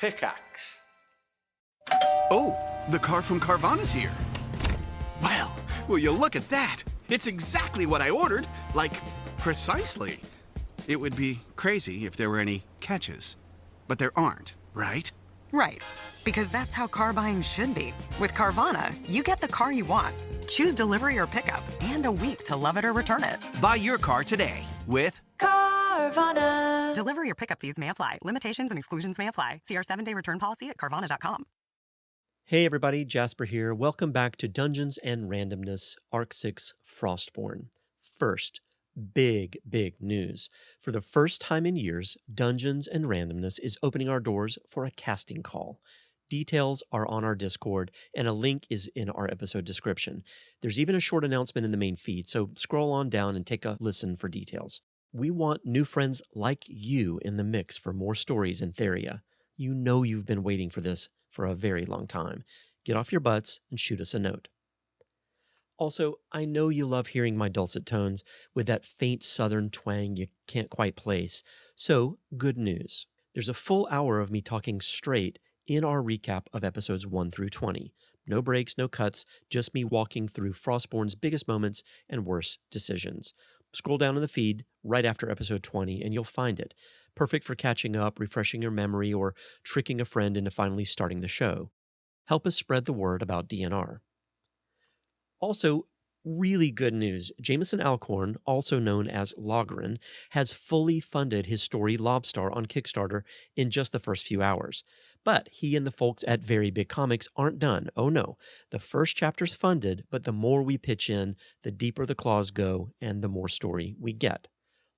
pickaxe. Oh, the car from Carvana's here. Well, will you look at that? It's exactly what I ordered. Like, precisely. It would be crazy if there were any catches. But there aren't, right? Right. Because that's how car buying should be. With Carvana, you get the car you want. Choose delivery or pickup, and a week to love it or return it. Buy your car today with Carvana. Delivery or pickup fees may apply. Limitations and exclusions may apply. See our 7-day return policy at Carvana.com. Hey everybody, Jasper here. Welcome back to Dungeons and Randomness, Arc 6 Frostbourne. First, big news. For the first time in years, Dungeons and Randomness is opening our doors for a casting call. Details are on our Discord, and a link is in our episode description. There's even a short announcement in the main feed, so scroll on down and take a listen for details. We want new friends like you in the mix for more stories in Nythera. You know you've been waiting for this for a very long time. Get off your butts and shoot us a note. Also, I know you love hearing my dulcet tones with that faint southern twang you can't quite place. So, good news. There's a full hour of me talking straight in our recap of episodes 1 through 20. No breaks, no cuts, just me walking through Frostbourne's biggest moments and worst decisions. Scroll down in the feed right after episode 20 and you'll find it. Perfect for catching up, refreshing your memory, or tricking a friend into finally starting the show. Help us spread the word about DNR. Also, really good news. Jamieson Alcorn, also known as Logrhyn, has fully funded his story Lobstar on Kickstarter in just the first few hours. But he and the folks at Very Big Comics aren't done. Oh no, the first chapter's funded, but the more we pitch in, the deeper the claws go and the more story we get.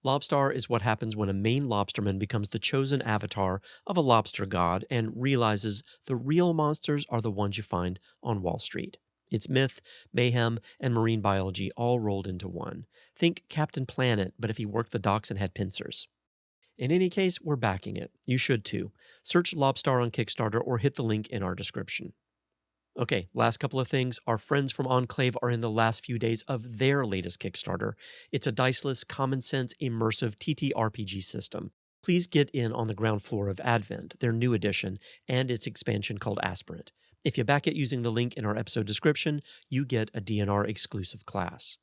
Lobstar is what happens when a Maine lobsterman becomes the chosen avatar of a lobster god and realizes the real monsters are the ones you find on Wall Street. It's myth, mayhem, and marine biology all rolled into one. Think Captain Planet, but if he worked the docks and had pincers. In any case, we're backing it. You should too. Search Lobstar on Kickstarter or hit the link in our description. Okay, last couple of things. Our friends from Enclave are in the last few days of their latest Kickstarter. It's a diceless, common-sense, immersive TTRPG system. Please get in on the ground floor of Advent, their new edition, and its expansion called Aspirant. If you back it using the link in our episode description, you get a DNR exclusive class.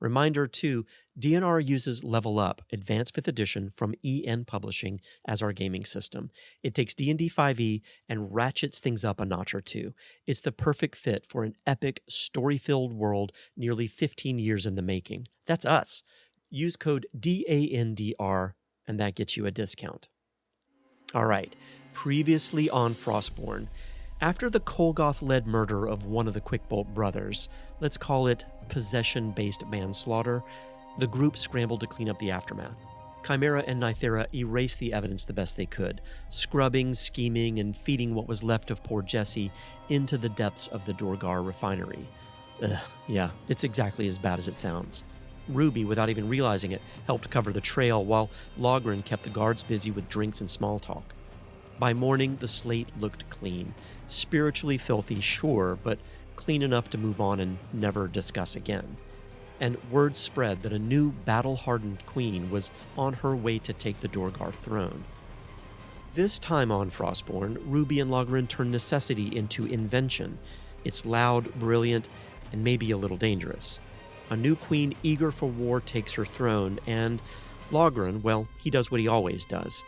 Reminder too, DNR uses Level Up, Advanced 5th Edition from EN Publishing as our gaming system. It takes D&D 5e and ratchets things up a notch or two. It's the perfect fit for an epic, story-filled world nearly 15 years in the making. That's us. Use code DANDR and that gets you a discount. All right, previously on Frostbourne, after the Kolgoth-led murder of one of the Quickbolt brothers, let's call it possession-based manslaughter, the group scrambled to clean up the aftermath. Chimera and Nythera erased the evidence the best they could, scrubbing, scheming, and feeding what was left of poor Jesse into the depths of the duergar refinery. Yeah, it's exactly as bad as it sounds. Ruby, without even realizing it, helped cover the trail while Logrhyn kept the guards busy with drinks and small talk. By morning, the slate looked clean. Spiritually filthy, sure, but clean enough to move on and never discuss again. And word spread that a new battle-hardened queen was on her way to take the duergar throne. This time on Frostbourne, Ruby and Logrhyn turn necessity into invention. It's loud, brilliant, and maybe a little dangerous. A new queen eager for war takes her throne, and Logrhyn, well, he does what he always does.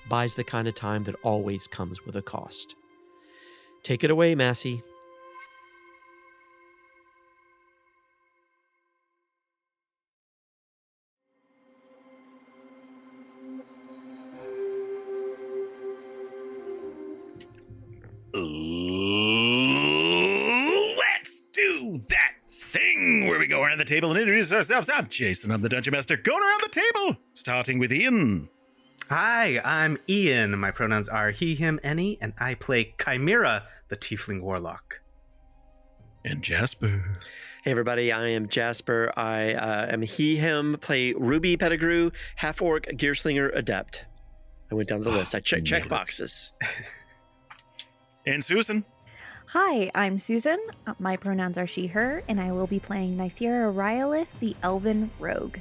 Buys the kind of time that always comes with a cost. Take it away, Massey. Let's do that thing where we go around the table and introduce ourselves. I'm Jason, I'm the Dungeon Master. Going around the table, starting with Ian. Hi, I'm Ian. My pronouns are he, him, any, and I play Chimera, the Tiefling Warlock. And Jasper. Hey everybody, I am Jasper. I am he, him, play Ruby Pettigrew, half-orc, gearslinger, adept. I went down the list. I check boxes. And Susan. Hi, I'm Susan. My pronouns are she, her, and I will be playing Nythera Rhyelith, the Elven Rogue.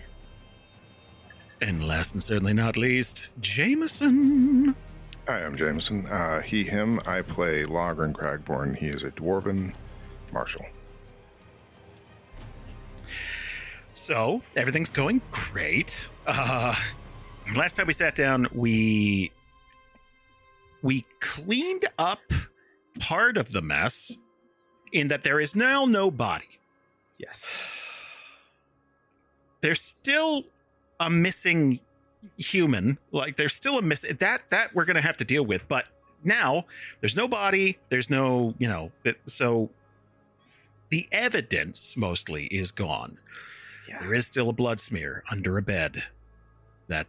And last and certainly not least, Jamieson. Hi, I'm Jamieson. He, him. I play Logrhyn Cragborn. He is a dwarven marshal. So everything's going great. Last time we sat down, we cleaned up part of the mess in that there is now no body. Yes. There's still a missing human. Like there's still a that we're gonna have to deal with. But now there's no body. There's no, so the evidence mostly is gone. Yeah. There is still a blood smear under a bed that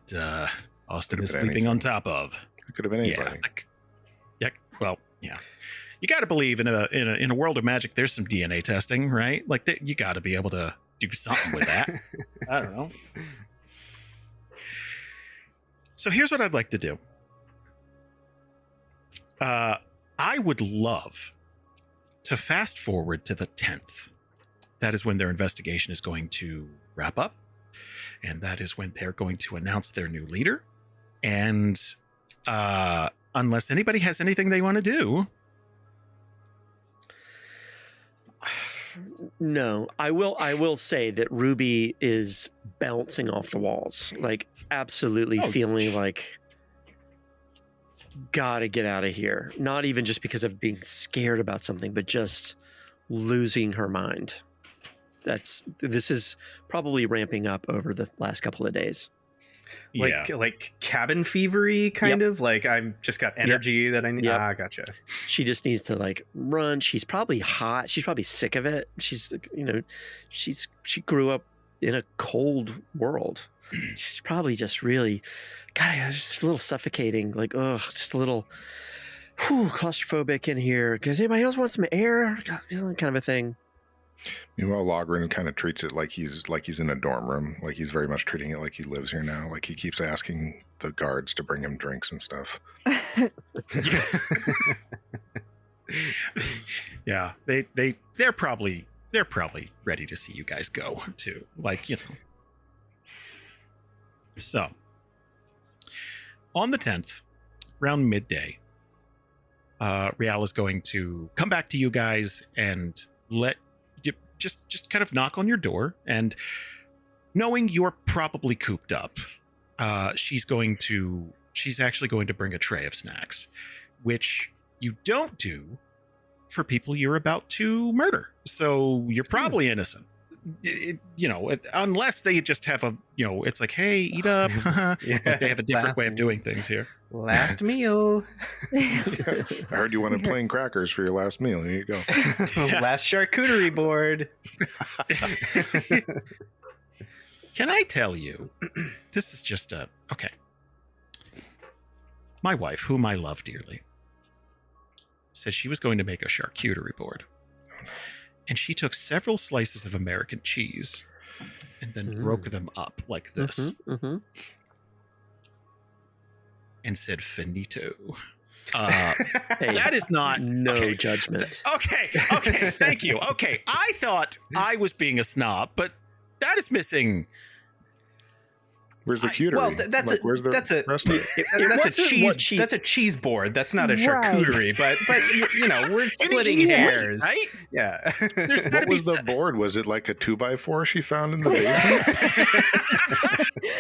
Austin is sleeping on top of. It could have been anybody. Yeah. You got to believe in a world of magic. There's some DNA testing, right? Like you got to be able to do something with that. I don't know. So here's what I'd like to do. I would love to fast forward to the 10th. That is when their investigation is going to wrap up. And that is when they're going to announce their new leader. And unless anybody has anything they want to do. No, I will say that Ruby is bouncing off the walls, like absolutely feeling like gotta get out of here. Not even just because of being scared about something, but just losing her mind. This is probably ramping up over the last couple of days. Like cabin fevery kind of, like I've just got energy that I need. Gotcha. She just needs to like run. She's probably hot. She's probably sick of it. She's she grew up in a cold world. She's probably just really just a little suffocating, like just a little claustrophobic in here. Does anybody else want some air? Kind of a thing. Meanwhile, Logrhyn kind of treats it like he's in a dorm room. Like he's very much treating it like he lives here now. Like he keeps asking the guards to bring him drinks and stuff. Yeah, they're probably ready to see you guys go too. So on the 10th, around midday, Rhyelith is going to come back to you guys and let you just kind of knock on your door, and knowing you're probably cooped up, she's actually going to bring a tray of snacks, which you don't do for people you're about to murder. So you're probably innocent. Unless they just have it's like, hey, eat up. Like they have a different way of doing things here. Last meal. I heard you wanted plain crackers for your last meal. Here you go. Last charcuterie board. Can I tell you, this is just okay. My wife, whom I love dearly, said she was going to make a charcuterie board. And she took several slices of American cheese and then broke them up like this. And said finito. Hey, that is not no judgment. Okay, thank you. Okay, I thought I was being a snob, but that is missing. Where's the cutery? Well, that's a cheese board. That's not a charcuterie, but we're splitting hairs, right? Yeah. What was the board? Was it like a 2x4 she found in the basement?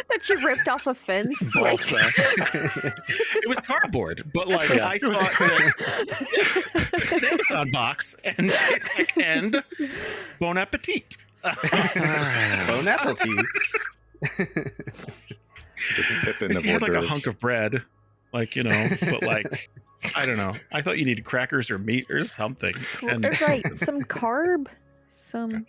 That she ripped off a fence? It was cardboard, but I thought that it's an Amazon box and bon appetit. Bon appetit. She had like a hunk of bread, but I don't know. I thought you needed crackers or meat or something. And There's some carb, some.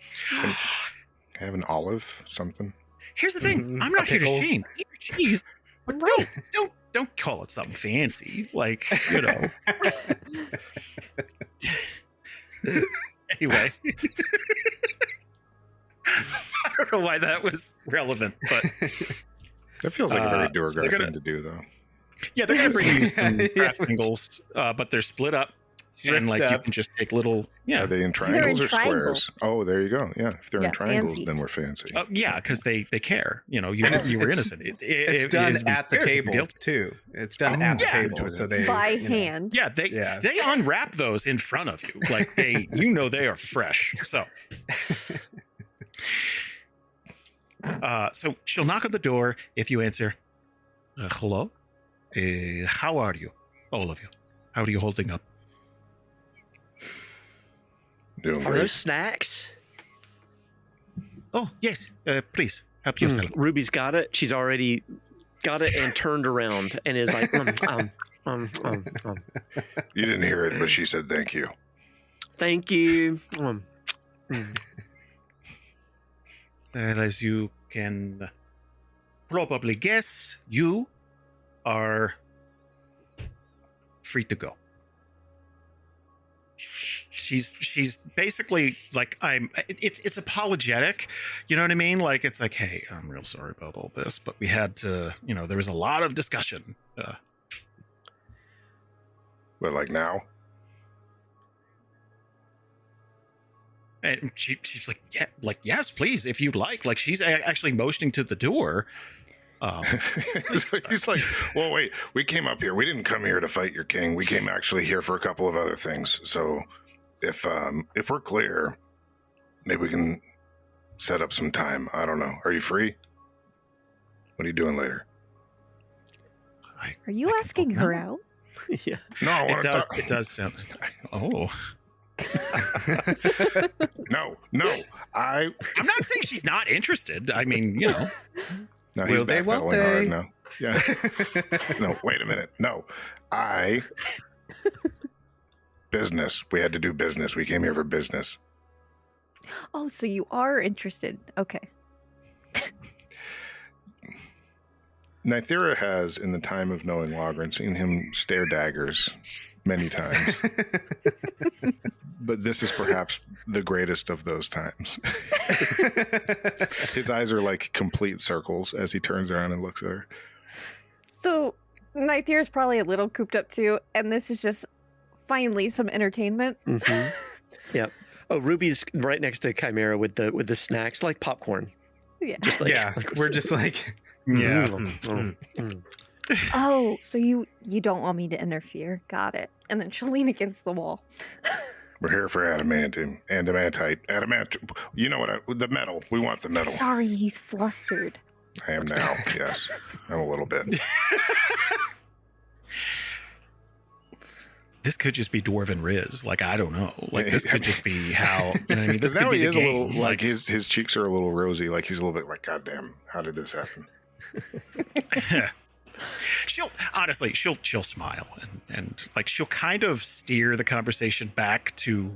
Have an olive, something. Here's the thing: I'm not here to shame. Eat your cheese, but don't call it something fancy. Anyway. I don't know why that was relevant, but that feels like a very duergar thing to do, though. Yeah, they're going to bring you some craft singles, but they're split up, and like you up. can just take little. Yeah. Are they in They're triangles in or triangles. squares? Oh, there you go. Yeah, if they're Yeah, in triangles, fancy. then we're fancy. Yeah, because they care. You know, you were innocent. It's done at the table too. It's done at the yeah. table, so they By you know. hand. Yeah, they unwrap those in front of you, like they they are fresh. So, so she'll knock on the door. If you answer, hello, how are you, all of you? How are you holding up? Doing Are great. those snacks? Oh yes, please help yourself. Ruby's got it. She's already got it and turned around and is like, You didn't hear it, but she said thank you. Thank you. As you can probably guess, you are free to go. She's basically like it's apologetic, you know what I mean? Like it's like, hey, I'm real sorry about all this, but we had to, there was a lot of discussion. But like now? And she's like, yeah, like yes, please, if you'd like. Like she's actually motioning to the door. He's like, well, wait, we came up here. We didn't come here to fight your king. We came actually here for a couple of other things. So if we're clear, maybe we can set up some time. I don't know. Are you free? What are you doing later? Are you asking her out? Yeah. No, I It wanna does. talk- It does sound. Oh, No. I'm not saying she's not interested. I mean, No, he's Will they, won't backpedaling hard they? now. Yeah. No, wait a minute. No, business. We had to do business. We came here for business. Oh, so you are interested. Okay. Nythera has, in the time of knowing Logrhyn, seen him stare daggers many times. But this is perhaps the greatest of those times. His eyes are like complete circles as he turns around and looks at her. So Nythera's probably a little cooped up too, and this is just finally some entertainment. Mm-hmm. Yep. Oh, Ruby's right next to Chimera with the snacks like popcorn. Yeah. Just like yeah, like we're just like yeah. Oh, so you don't want me to interfere. Got it. And then she'll lean against the wall. We're here for adamantite. You know what? The metal. We want the metal. Sorry, he's flustered. I am now. Yes, I'm a little bit. This could just be Dwarven Riz. Like, I don't know. Like, this could just be how, you know what I mean? This Because could now be he the is game. a little like his cheeks are a little rosy. Like he's a little bit like, God damn, how did this happen? she'll smile and like she'll kind of steer the conversation back to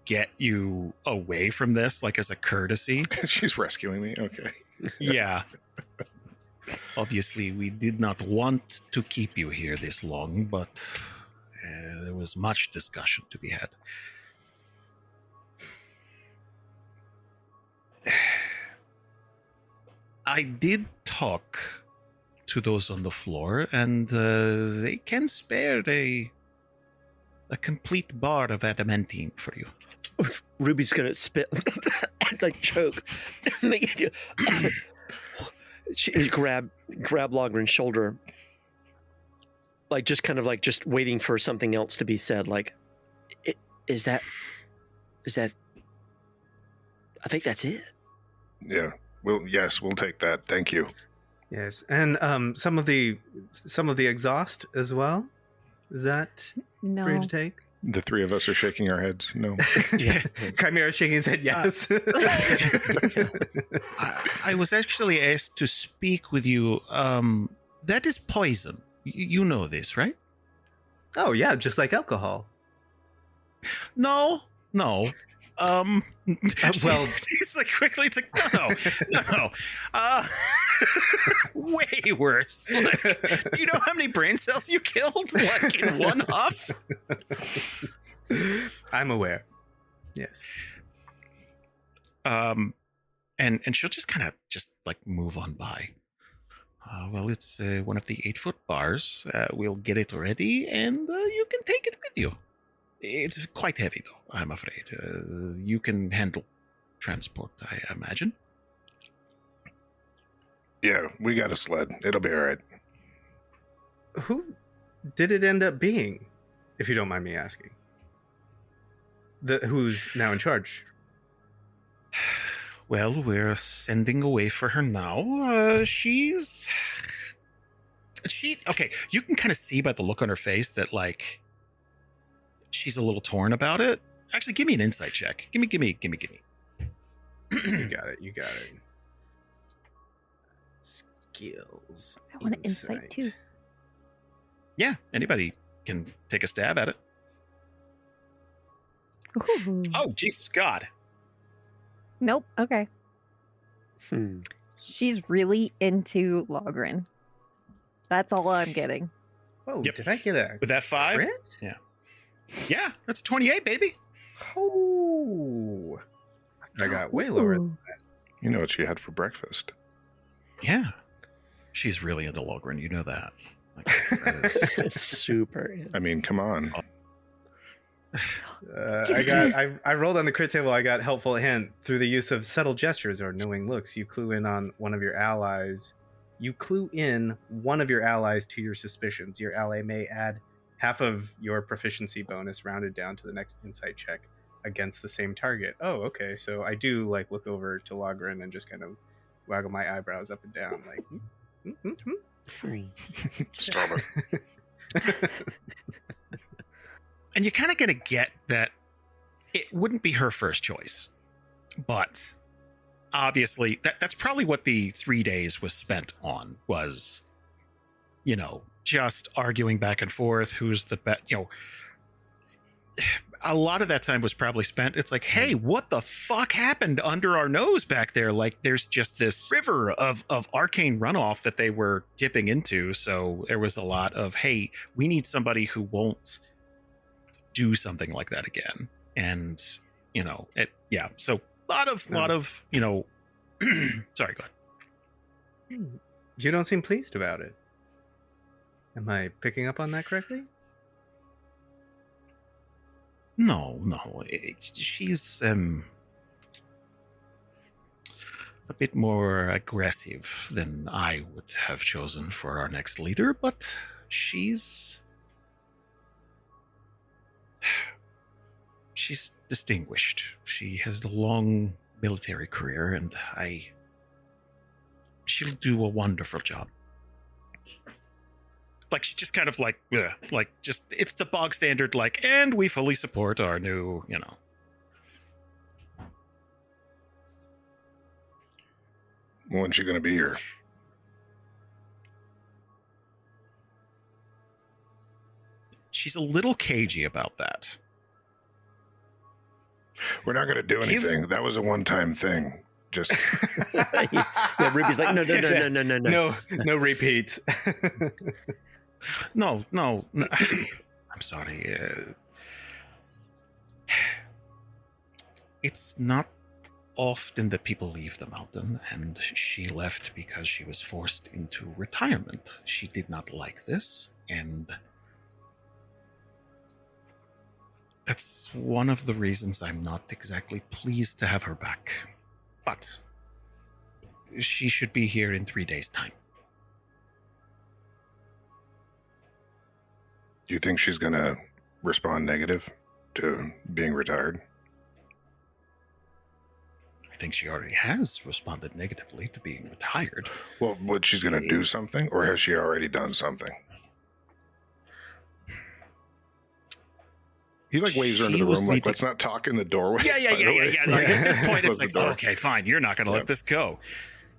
get you away from this, like as a courtesy. She's rescuing me. Okay. Yeah. Obviously, we did not want to keep you here this long, but there was much discussion to be had. I did talk to those on the floor, and they can spare a complete bar of adamantine for you. Ruby's gonna spit like choke. She grab Logryn's shoulder, like just kind of like just waiting for something else to be said. Like, is that? I think that's it. Yeah. We'll take that. Thank you. yes, and some of the exhaust as well. Is that No. for you to take? The three of us are shaking our heads. No. Yeah. Chimera shaking his head yes. I was actually asked to speak with you. That is poison. You know this, right? Oh yeah, just like alcohol. No. Well, she's like quickly. It's like no. Way worse. Like, do you know how many brain cells you killed? Like in one huff. I'm aware. Yes. And she'll just kind of just like move on by. Well, it's one of the 8-foot bars. We'll get it ready, and you can take it with you. It's quite heavy, though, I'm afraid. You can handle transport, I imagine. Yeah, we got a sled. It'll be all right. Who did it end up being, if you don't mind me asking? Who's now in charge? Well, we're sending away for her now. Okay, you can kind of see by the look on her face that, like, she's a little torn about it. Actually, give me an insight check. Give me. You got it. Skills. I want to insight too. Yeah, anybody can take a stab at it. Ooh. Oh, Jesus God. Nope. Okay. She's really into Logrhyn. That's all I'm getting. Oh, Yep. did I get a With that 5? crit? Yeah, that's 28, baby. Oh, I got way lower. Ooh. You know what she had for breakfast. Yeah. She's really into Logrhyn, you know that. Like, that is- It's super. I mean, come on. I rolled on the crit table. I got helpful hint. Through the use of subtle gestures or knowing looks, you clue in on one of your allies. You clue in one of your allies to your suspicions. Your ally may add half of your proficiency bonus rounded down to the next insight check against the same target. Oh, okay. So I do like look over to Logrhyn and just kind of waggle my eyebrows up and down, like. Stop it. And you're kind of going to get that it wouldn't be her first choice. But obviously, that's probably what the 3 days was spent on, was, you know, just arguing back and forth. Who's the best, you know. A lot of that time was probably spent. It's like, hey, what the fuck happened under our nose back there? Like, there's just this river of arcane runoff that they were dipping into. So there was a lot of, hey, we need somebody who won't do something like that again. And, you know, so lot of, you know, sorry, go ahead. You don't seem pleased about it. Am I picking up on that correctly? No, she's a bit more aggressive than I would have chosen for our next leader, but she's distinguished. She has a long military career, and she'll do a wonderful job. Like, she's just kind of like, just, it's the bog standard, like, and we fully support our new, you know. When's she going to be here? She's a little cagey about that. We're not going to do anything. That was a one-time thing. Just Yeah, Ruby's like, no. No repeats. No. I'm sorry. It's not often that people leave the mountain, and she left because she was forced into retirement. She did not like this, and that's one of the reasons I'm not exactly pleased to have her back. But she should be here in 3 days' time. Do you think she's going to respond negative to being retired? I think she already has responded negatively to being retired. Well, what, she's going to do something, or has she already done something? He like waves her into the room, like, let's not talk in the doorway. Yeah. by the way. Like, at this point, Close it's the like, door. okay, fine, you're not going to let this go.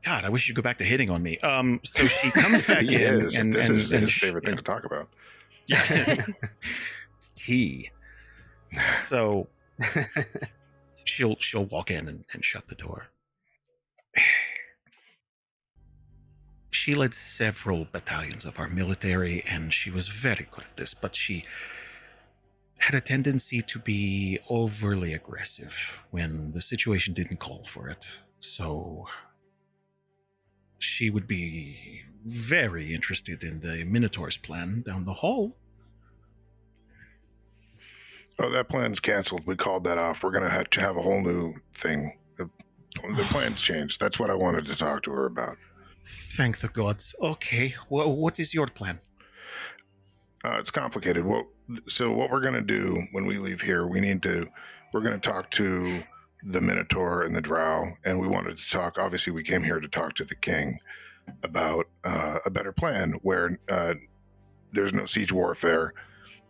God, I wish you'd go back to hitting on me. So she comes back He in, is. and This is his she- favorite thing to talk about. Yeah, it's tea. So she'll walk in and shut the door. She led several battalions of our military, and she was very good at this, but she had a tendency to be overly aggressive when the situation didn't call for it. So she would be very interested in the Minotaur's plan down the hall. Oh, that plan's canceled. We called that off. We're going to have a whole new thing. The plan's changed. That's what I wanted to talk to her about. Thank the gods. Okay, well, what is your plan? It's complicated. So what we're going to do when we leave here, we're going to talk to the Minotaur and the Drow, and we wanted to talk, obviously we came here to talk to the king about a better plan where there's no siege warfare,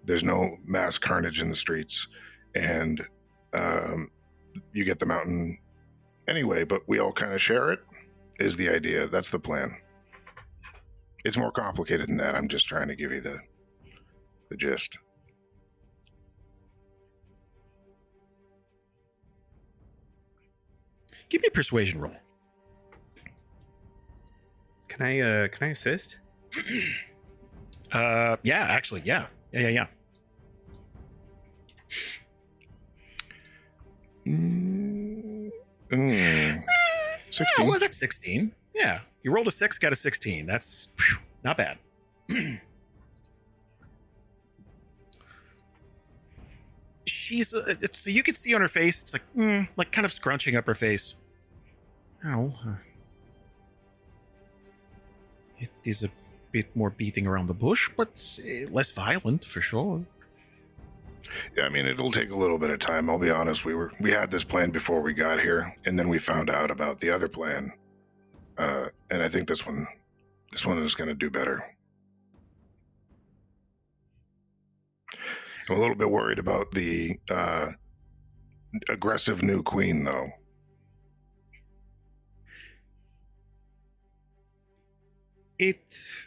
there's no mass carnage in the streets, and you get the mountain anyway, but we all kind of share it, is the idea. That's the plan. It's more complicated than that. I'm just trying to give you the gist. Give me a persuasion roll. Can I assist? Yeah, actually, yeah. 16. Well, that's 16. Yeah, you rolled a 6, got a 16. That's not bad. She's so you can see on her face, it's like kind of scrunching up her face. Oh, it is a bit more beating around the bush, but less violent for sure. Yeah, I mean, it'll take a little bit of time. I'll be honest. We had this plan before we got here, and then we found out about the other plan, and I think this one is going to do better. I'm a little bit worried about the aggressive new queen, though. It's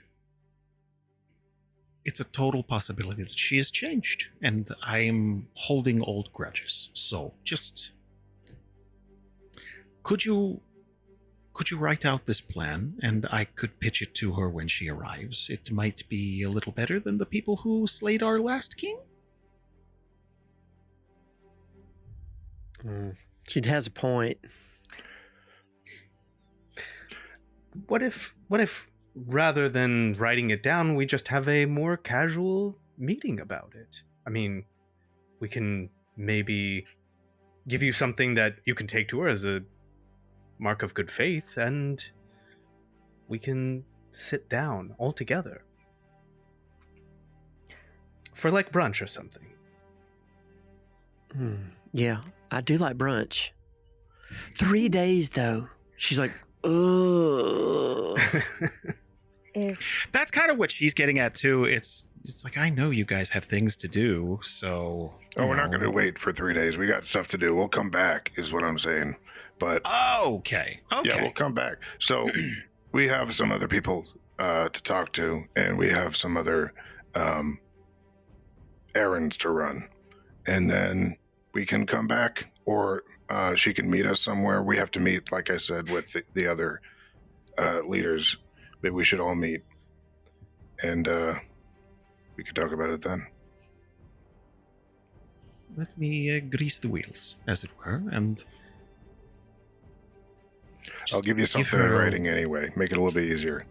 a total possibility that she has changed, and I'm holding old grudges. So just could you write out this plan, and I could pitch it to her when she arrives? It might be a little better than the people who slayed our last king. She has a point. What if rather than writing it down, we just have a more casual meeting about it? I mean, we can maybe give you something that you can take to her as a mark of good faith, and we can sit down all together for like brunch or something. Yeah, I do like brunch. 3 days though. She's like, ugh. That's kind of what she's getting at too. It's like, I know you guys have things to do, so we're not going to wait for 3 days. We got stuff to do. We'll come back, is what I'm saying. But okay. Yeah, we'll come back. So we have some other people to talk to, and we have some other errands to run, and then we can come back, or she can meet us somewhere. We have to meet, like I said, with the other leaders. Maybe we should all meet, and we could talk about it then. Let me grease the wheels, as it were, and I'll give you something in writing anyway. Make it a little bit easier.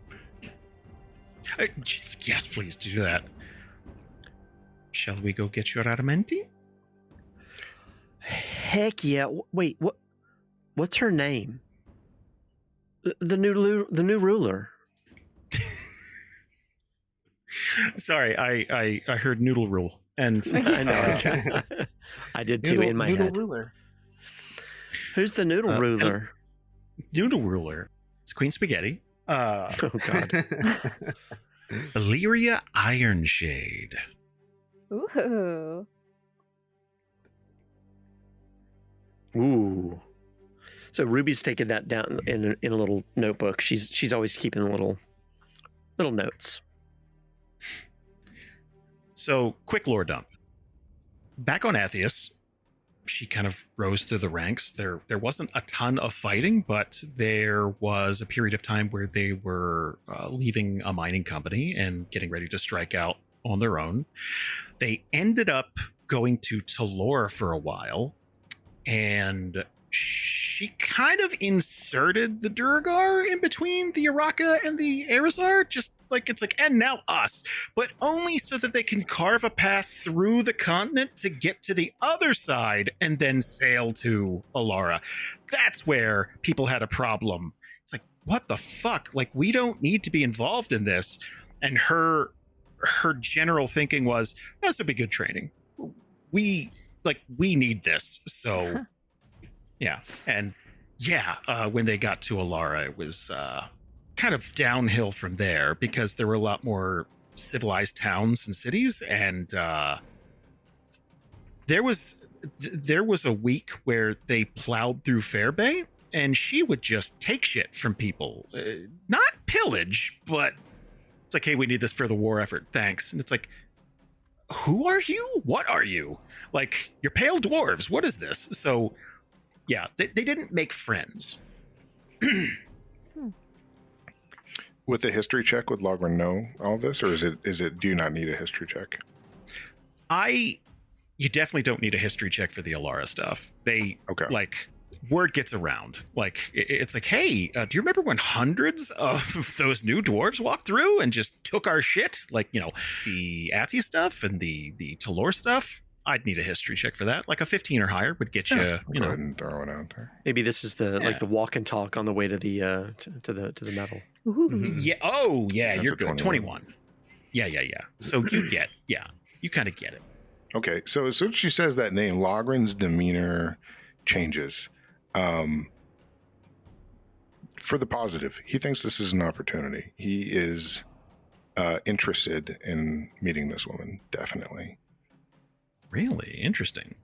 Yes, please do that. Shall we go get your adamantine? Heck yeah! Wait, what's her name? The new ruler. Sorry, I heard noodle rule, and I know. I did too in my head. Ruler. Who's the noodle ruler? Noodle ruler. It's Queen Spaghetti. Oh God. Illyria Ironshade. Ooh. Ooh. So Ruby's taking that down in a little notebook. She's always keeping little notes. So, quick lore dump. Back on Atheus, she kind of rose through the ranks. There wasn't a ton of fighting, but there was a period of time where they were leaving a mining company and getting ready to strike out on their own. They ended up going to Talor for a while, and she kind of inserted the duergar in between the Araka and the Arizar, just like it's like, and now us, but only so that they can carve a path through the continent to get to the other side and then sail to Alara. That's where people had a problem. It's like, what the fuck? Like, we don't need to be involved in this. And her general thinking was, this would be good training. We need this. So yeah. And yeah, when they got to Alara, it was kind of downhill from there because there were a lot more civilized towns and cities. And there was a week where they plowed through Fairbay, and she would just take shit from people. Not pillage, but it's like, hey, we need this for the war effort. Thanks. And it's like, who are you? What are you? Like, you're pale dwarves. What is this? So, yeah, they didn't make friends. With a history check, would Logrhyn know all this, or is it? Do you not need a history check? You definitely don't need a history check for the Alara stuff. Like, word gets around. Like, it's like, hey, do you remember when hundreds of those new dwarves walked through and just took our shit? Like, you know, the Athia stuff and the Talor stuff. I'd need a history check for that. Like a 15 or higher would get you. Go You know, ahead and throw it out there. Maybe this is like the walk and talk on the way to the to the metal. Ooh. yeah. Oh, yeah. That's You're a good. 21. Yeah. So you kind of get it. Okay, so as soon as she says that name, Logryn's demeanor changes. For the positive, he thinks this is an opportunity. He is interested in meeting this woman, definitely. Really interesting.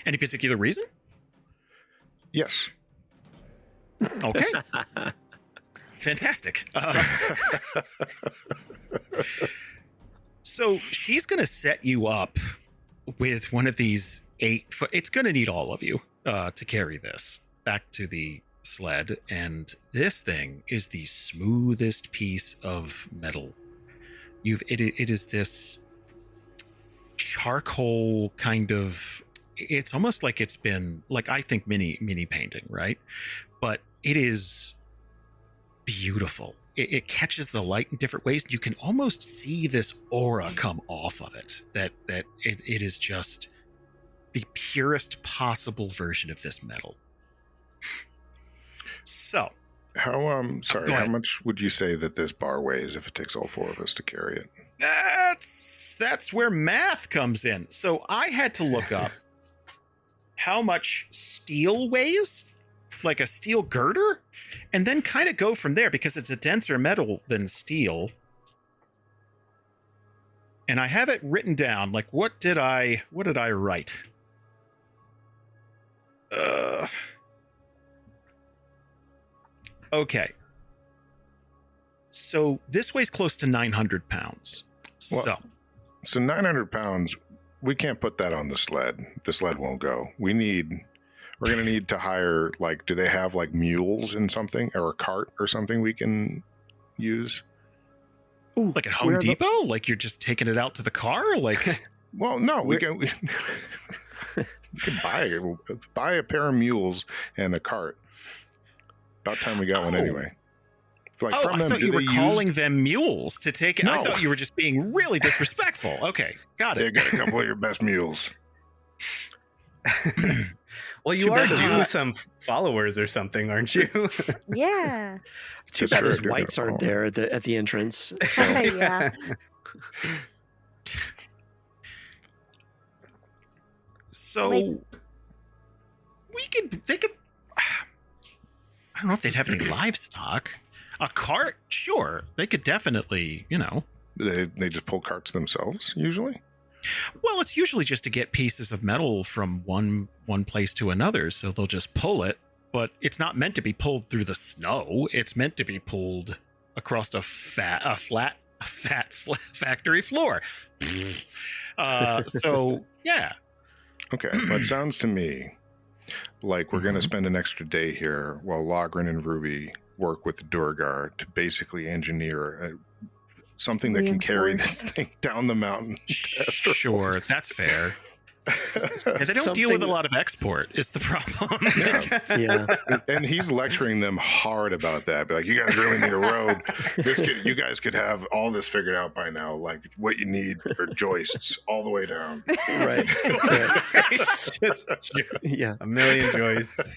Any particular reason? Yes. Okay. Fantastic. So she's going to set you up with one of these 8-foot. It's going to need all of you to carry this back to the sled. And this thing is the smoothest piece of metal. It is this charcoal kind of. It's almost like it's been like, I think mini painting, right? But it is beautiful. It catches the light in different ways. You can almost see this aura come off of it. That it is just the purest possible version of this metal. So, How go how ahead. much would you say that this bar weighs if it takes all 4 of us to carry it? that's where math comes in. So I had to look up how much steel weighs, like a steel girder, and then kind of go from there because it's a denser metal than steel. And I have it written down. Like, what did I write? Okay. So this weighs close to 900 pounds. Well, So 900 pounds, we can't put that on the sled. The sled won't go. We're going to need to hire, like, do they have like mules and something, or a cart or something we can use? Ooh, like at Home Depot? Like you're just taking it out to the car? Like, Well, no, we can buy a pair of mules and a cart. About time we got one anyway. Like, I thought you were calling them mules to take it. No. I thought you were just being really disrespectful. Okay, got You it. got a couple of your best mules. Well, you Too are bad due some followers or something, aren't you? Yeah. Too That's bad true, those I do whites got a aren't there at the entrance. So. Yeah. So Like- they could. I don't know if they'd have any livestock. A cart, sure. They could definitely, They just pull carts themselves, usually. Well, it's usually just to get pieces of metal from one place to another, so they'll just pull it. But it's not meant to be pulled through the snow. It's meant to be pulled across a flat factory floor. So yeah. Okay, well, it sounds to me like we're going to spend an extra day here while Logryn and Ruby work with the duergar to basically engineer something that can carry this thing down the mountain. Sure, that's fair. And they don't deal with a lot of export. Is the problem? Yeah. And he's lecturing them hard about that. Be like, you guys really need a road. You guys could have all this figured out by now. Like, what you need are joists all the way down. Right. It's just Yeah. a million joists.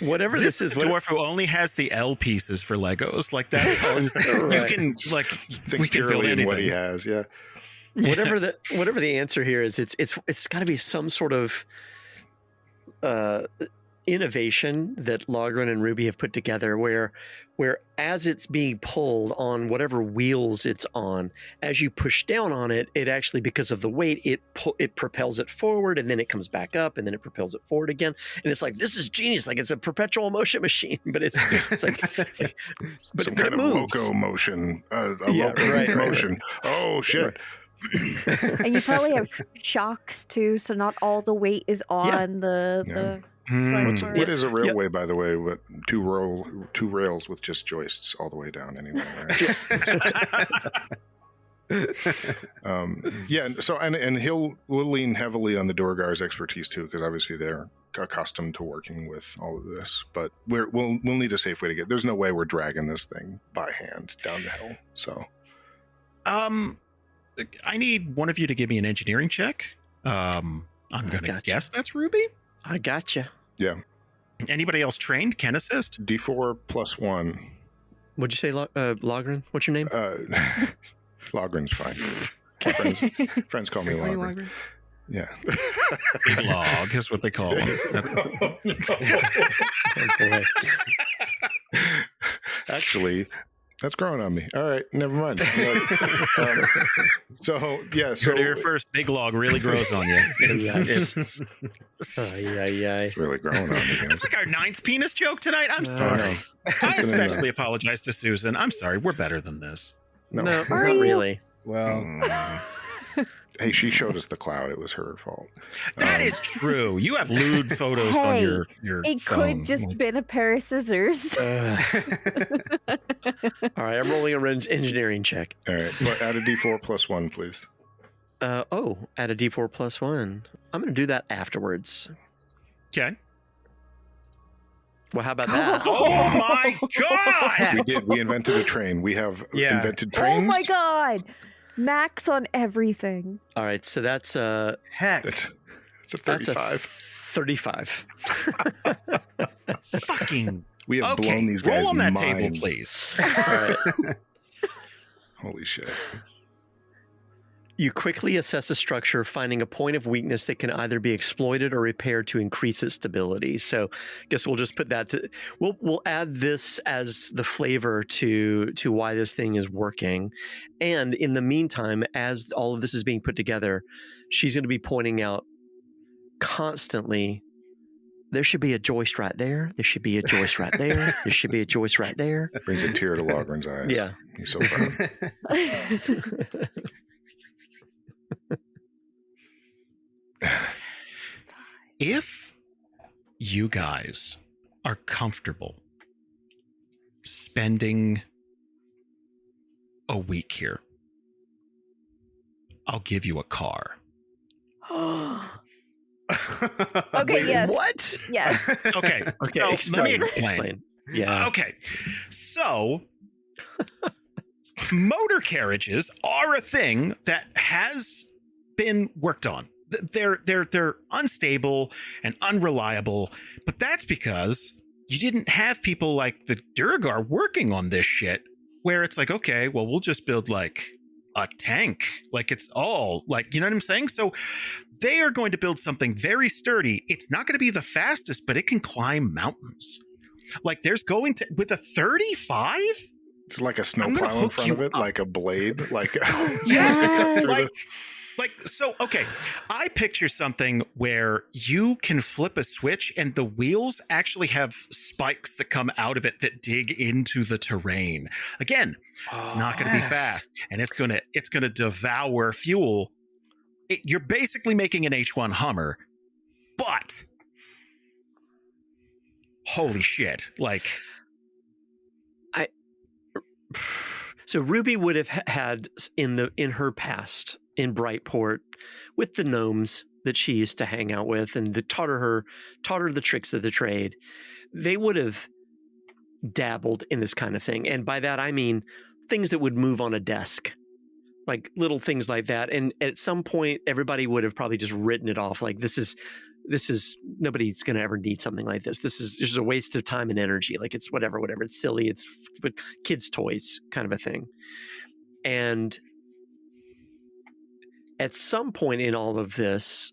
Whatever This this is is, a dwarf who only has the L pieces for Legos. Like that's all. You Right. can like Think we can build purely in anything. what he has. Yeah. whatever the answer here is, it's got to be some sort of innovation that Logrhyn and Ruby have put together, where as it's being pulled on whatever wheels it's on, as you push down on it, it actually, because of the weight, it propels it forward, and then it comes back up, and then it propels it forward again, and it's like, this is genius, like it's a perpetual motion machine, but it's like but, Some but kind it of moves. loco motion. Yeah, Loco right. motion. Oh shit. And you probably have shocks too, so not all the weight is on the Mm. sled What part. is a railway, by the way? What two rails with just joists all the way down anyway, right? Yeah, and so and we'll lean heavily on the duergar's expertise too, because obviously they're accustomed to working with all of this. But we'll need a safe way to get. There's no way we're dragging this thing by hand down the hill. So, I need one of you to give me an engineering check. I'm gonna gotcha. guess that's Ruby. I gotcha. yeah, Anybody else trained can assist. D4 plus 1. What'd you say, Logrhyn? What's your name? Logryn's fine. Friends call me Logryn. Yeah. Big log is what they call them. Oh, boy. Actually, that's growing on me. All right, never mind. So yeah, so Heard it here first. Big log really grows on you. It's it's really growing on me. man. That's like our 9th penis joke tonight. I'm sorry. I especially apologize to Susan. I'm sorry. We're better than this. No, not Are you? really. Well, Hey, she showed us the cloud. It was her fault. That is true. You have lewd photos on Hey, your It phone. could just been a pair of scissors. All right, I'm rolling a engineering check. All right, but add a D4 plus 1, please. Add a D4 plus 1. I'm going to do that afterwards. Okay. Well, how about that? Oh my god! We did. We invented a train. We have Yeah. invented Oh trains. my god! Max on everything. All right, so that's heck. It's a that's a 35. 35. Fucking. We have Okay. blown these guys' Roll on that minds. table, please. All right. Holy shit. You quickly assess a structure, finding a point of weakness that can either be exploited or repaired to increase its stability. So, I guess we'll just put that to. We'll add this as the flavor to why this thing is working. And in the meantime, as all of this is being put together, she's going to be pointing out constantly. There should be a joist right there. There should be a joist right there. There should be a joist right there. Brings a tear to Logryn's eyes. Yeah. He's so proud. If you guys are comfortable spending a week here, I'll give you a car. Okay, yes. What? Yes. Okay. Okay, so let me explain. Yeah. Okay. So motor carriages are a thing that has been worked on. They're unstable and unreliable, but that's because you didn't have people like the duergar working on this shit, where it's like, okay, well, we'll just build like a tank. Like it's all like, you know what I'm saying? So they are going to build something very sturdy. It's not going to be the fastest, but it can climb mountains. Like there's going to, with a 35? It's like a I'm gonna snowplow in hook front you of it, up. like a blade. Like Yes. So, okay, I picture something where you can flip a switch and the wheels actually have spikes that come out of it that dig into the terrain. Again, it's not going to be fast, and it's going to devour fuel. You're basically making an H1 Hummer, but holy shit, like... So Ruby would have had in her past in Brightport with the gnomes that she used to hang out with and taught her the tricks of the trade, they would have dabbled in this kind of thing. And by that, I mean things that would move on a desk, like little things like that. And at some point, everybody would have probably just written it off. Like, this is nobody's going to ever need something like this. This is just a waste of time and energy. Like, it's whatever. It's silly. It's kids' toys kind of a thing. And at some point in all of this,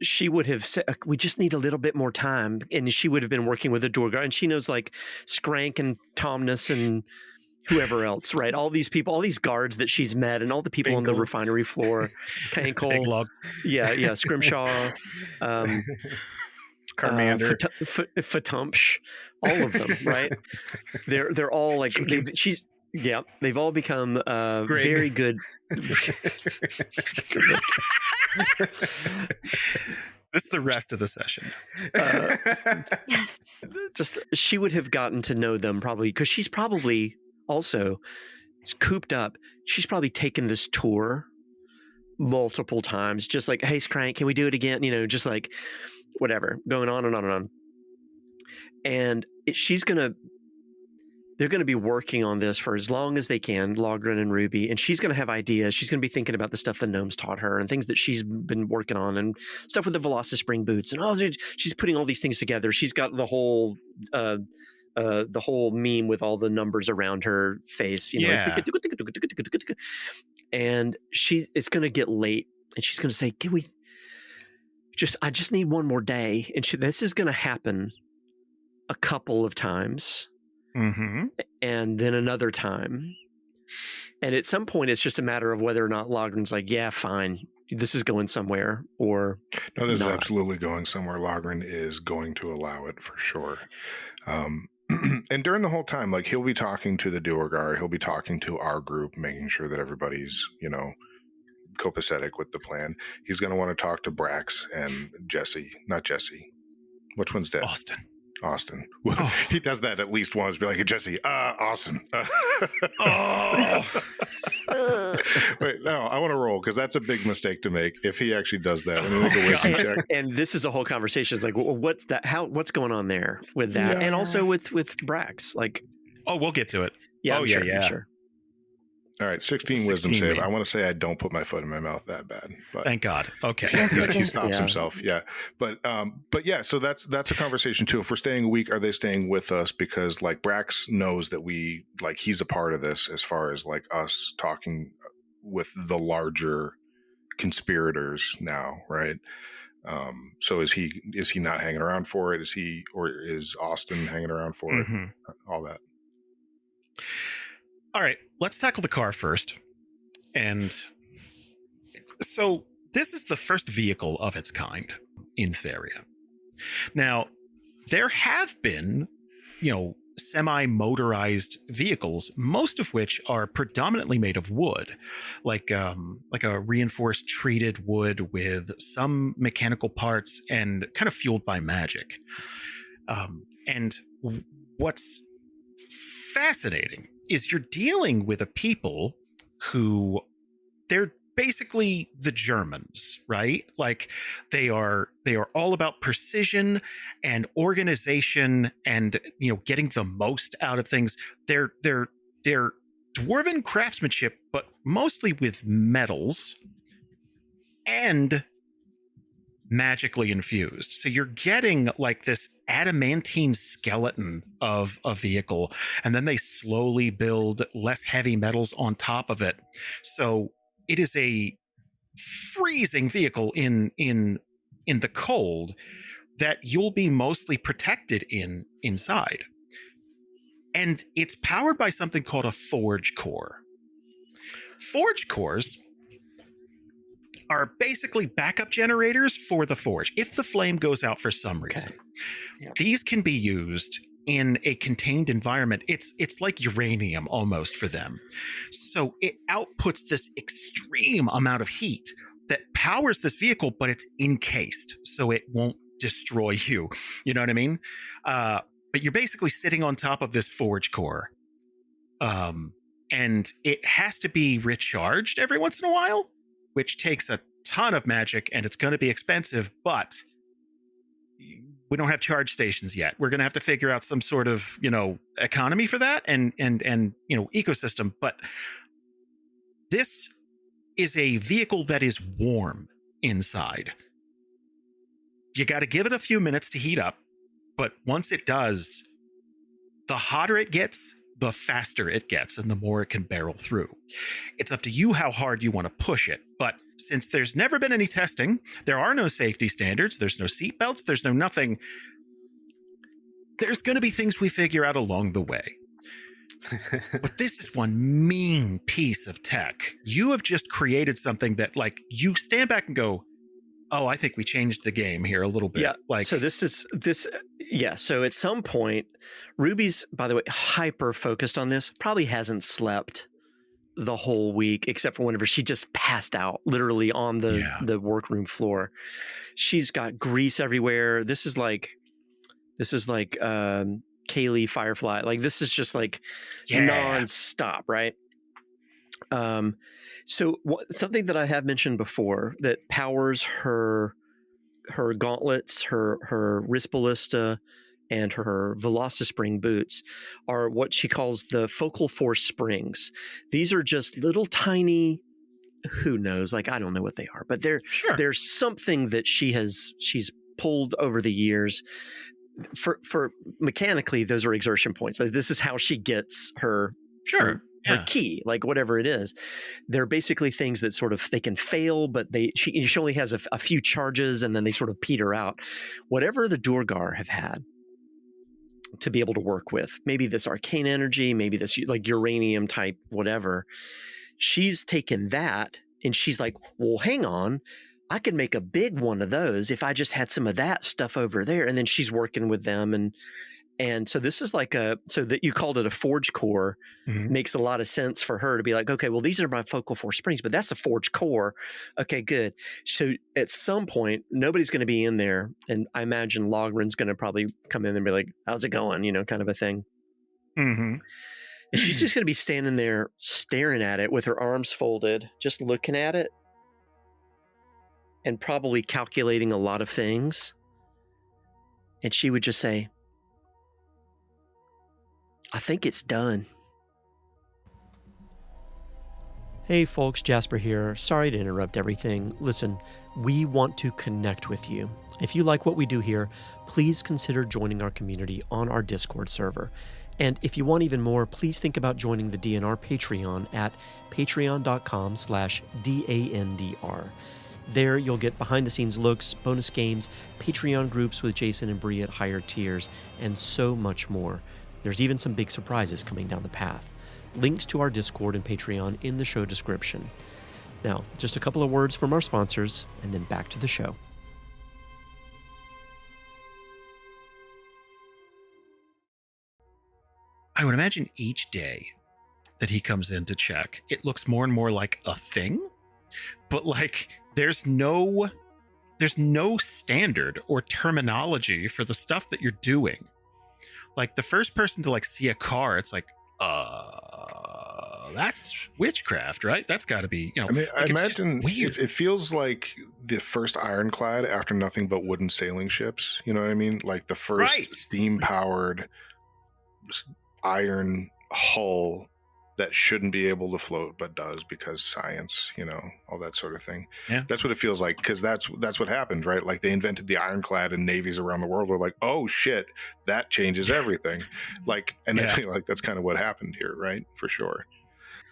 she would have said, we just need a little bit more time. And she would have been working with a duergar. And she knows like Skrank and Tomness and whoever else, right? All these people, all these guards that she's met and all the people on the refinery floor. Kankle. Yeah, Scrimshaw. Carmander. Fatumpsh. All of them, right? They're all like, they've all become very good. This is the rest of the session. Yes. Just she would have gotten to know them probably because she's probably also cooped up. She's probably taken this tour multiple times, just like, hey, Skrank, can we do it again? You know, just like whatever, going on and on and on. And they're going to be working on this for as long as they can, Logrhyn and Ruby, and she's going to have ideas. She's going to be thinking about the stuff the gnomes taught her and things that she's been working on and stuff with the Velocispring boots. And she's putting all these things together. She's got the whole meme with all the numbers around her face, you know, like, and it's going to get late and she's going to say, can we I just need one more day. And this is going to happen a couple of times. Mm-hmm. And then another time. And at some point, it's just a matter of whether or not Logryn's like, yeah, fine, this is going somewhere, or no, this not. is absolutely going somewhere. Logrhyn is going to allow it for sure. And during the whole time, like, he'll be talking to the duergar, he'll be talking to our group, making sure that everybody's, you know, copacetic with the plan. He's going to want to talk to Brax and not Jesse. Which one's dead? Austin. Oh. He does that at least once. Be like, Jesse, Austin. Oh. Wait, no, I want to roll because that's a big mistake to make. If he actually does that, let me make a wisdom check. And this is a whole conversation. It's like, what's that? What's going on there with that? Yeah. And also with Brax, like, Oh, we'll get to it. yeah, Oh, I'm yeah. sure. All right, 16 wisdom 16 save. me. I want to say I don't put my foot in my mouth that bad. But Thank God. Okay. he stops Yeah. himself. Yeah. But yeah, so that's a conversation too. If we're staying a week, are they staying with us? Because like Brax knows that he's a part of this as far as like us talking with the larger conspirators now, right? So is he not hanging around for it? Is Austin hanging around for it? Mhm. All that. All right, let's tackle the car first. And so this is the first vehicle of its kind in Nythera. Now, there have been, semi-motorized vehicles, most of which are predominantly made of wood, like a reinforced treated wood with some mechanical parts and kind of fueled by magic. And what's fascinating is you're dealing with a people who they're basically the Germans, right? Like they are all about precision and organization and getting the most out of things. They're dwarven craftsmanship, but mostly with metals and magically infused. So you're getting like this adamantine skeleton of a vehicle, and then they slowly build less heavy metals on top of it. So it is a freezing vehicle in the cold that you'll be mostly protected inside. And it's powered by something called a forge core. Forge cores are basically backup generators for the forge. If the flame goes out for some reason, these can be used in a contained environment. It's like uranium almost for them. So it outputs this extreme amount of heat that powers this vehicle, but it's encased, so it won't destroy you. You know what I mean? But you're basically sitting on top of this forge core. and it has to be recharged every once in a while, which takes a ton of magic, and it's going to be expensive, but we don't have charge stations yet. We're going to have to figure out some sort of, economy for that and ecosystem. But this is a vehicle that is warm inside. You got to give it a few minutes to heat up, but once it does, the hotter it gets, the faster it gets, and the more it can barrel through. It's up to you how hard you want to push it, but since there's never been any testing, there are no safety standards, there's no seat belts, there's no nothing. There's going to be things we figure out along the way. But this is one mean piece of tech. You have just created something that, like, you stand back and go, oh, I think we changed the game here a little bit. Yeah. So so at some point, Ruby's, by the way, hyper focused on this, probably hasn't slept the whole week, except for whenever she just passed out literally on the workroom floor. She's got grease everywhere. This is like Kaylee Firefly. Like, this is just like nonstop, right? So something that I have mentioned before that powers her gauntlets, her wrist ballista, and her Velocispring boots are what she calls the focal force springs. These are just little tiny, who knows, like, I don't know what they are, but there's something that she's pulled over the years. For mechanically, those are exertion points. Like, this is how she gets her key, like whatever it is. They're basically things that sort of, they can fail, but she only has a few charges and then they sort of peter out. Whatever the duergar have had to be able to work with, maybe this arcane energy, maybe this like uranium type, whatever. She's taken that and she's like, well, hang on, I could make a big one of those if I just had some of that stuff over there. And then she's working with them. And so this is like so that you called it a forge core, makes a lot of sense for her to be like, okay, well, these are my focal force springs, but that's a forge core. Okay, good. So at some point, nobody's going to be in there. And I imagine Logryn's going to probably come in and be like, how's it going? Kind of a thing. Mm-hmm. And she's just going to be standing there staring at it with her arms folded, just looking at it and probably calculating a lot of things. And she would just say, I think it's done. Hey folks, Jasper here. Sorry to interrupt everything. Listen, we want to connect with you. If you like what we do here, please consider joining our community on our Discord server. And if you want even more, please think about joining the DNR Patreon at patreon.com/DANDR. There, you'll get behind-the-scenes looks, bonus games, Patreon groups with Jason and Bree at higher tiers, and so much more. There's even some big surprises coming down the path. Links to our Discord and Patreon in the show description. Now, just a couple of words from our sponsors, and then back to the show. I would imagine each day that he comes in to check, it looks more and more like a thing, but like there's no standard or terminology for the stuff that you're doing. Like, the first person to like see a car, it's like, that's witchcraft, right? That's got to be, I mean, I imagine weird. It feels like the first ironclad after nothing but wooden sailing ships. You know what I mean? Like the first steam-powered iron hull that shouldn't be able to float but does because science, all that sort of thing. Yeah, that's what it feels like, because that's what happened, right? Like, they invented the ironclad, and navies around the world were like, oh shit, that changes everything. Like, and I feel like that's kind of what happened here, right? For sure.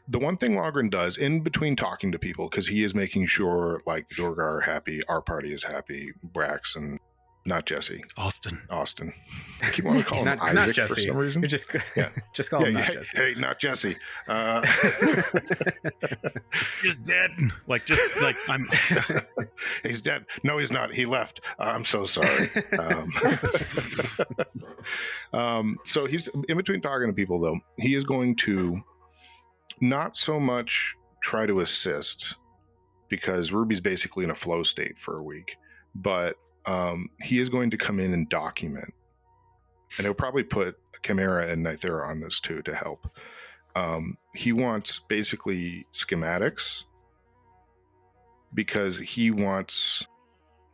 The one thing Logrhyn does in between talking to people, because he is making sure like the duergar are happy, our party is happy, Brax and not Jesse. Austin. I keep wanting to call him Isaac not for some reason. You're just call him not Jesse. Hey, not Jesse. He's dead. I'm. He's dead. No, he's not. He left. I'm so sorry. So he's in between talking to people, though. He is going to not so much try to assist, because Ruby's basically in a flow state for a week, but he is going to come in and document, and he'll probably put Chimera and Nythera on this too to help. He wants basically schematics because he wants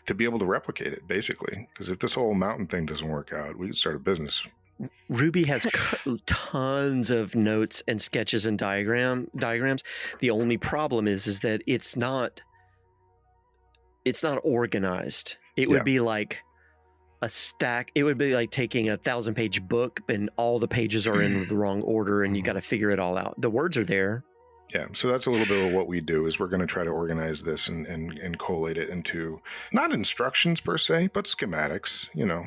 to be able to replicate it, basically. Because if this whole mountain thing doesn't work out, we can start a business. Ruby has tons of notes and sketches and diagrams. The only problem is that it's not organized. It would be like a stack. It would be like taking a 1,000-page book and all the pages are in the wrong order and you got to figure it all out. The words are there. Yeah, so that's a little bit of what we do is we're going to try to organize this and collate it into not instructions per se, but schematics, you know.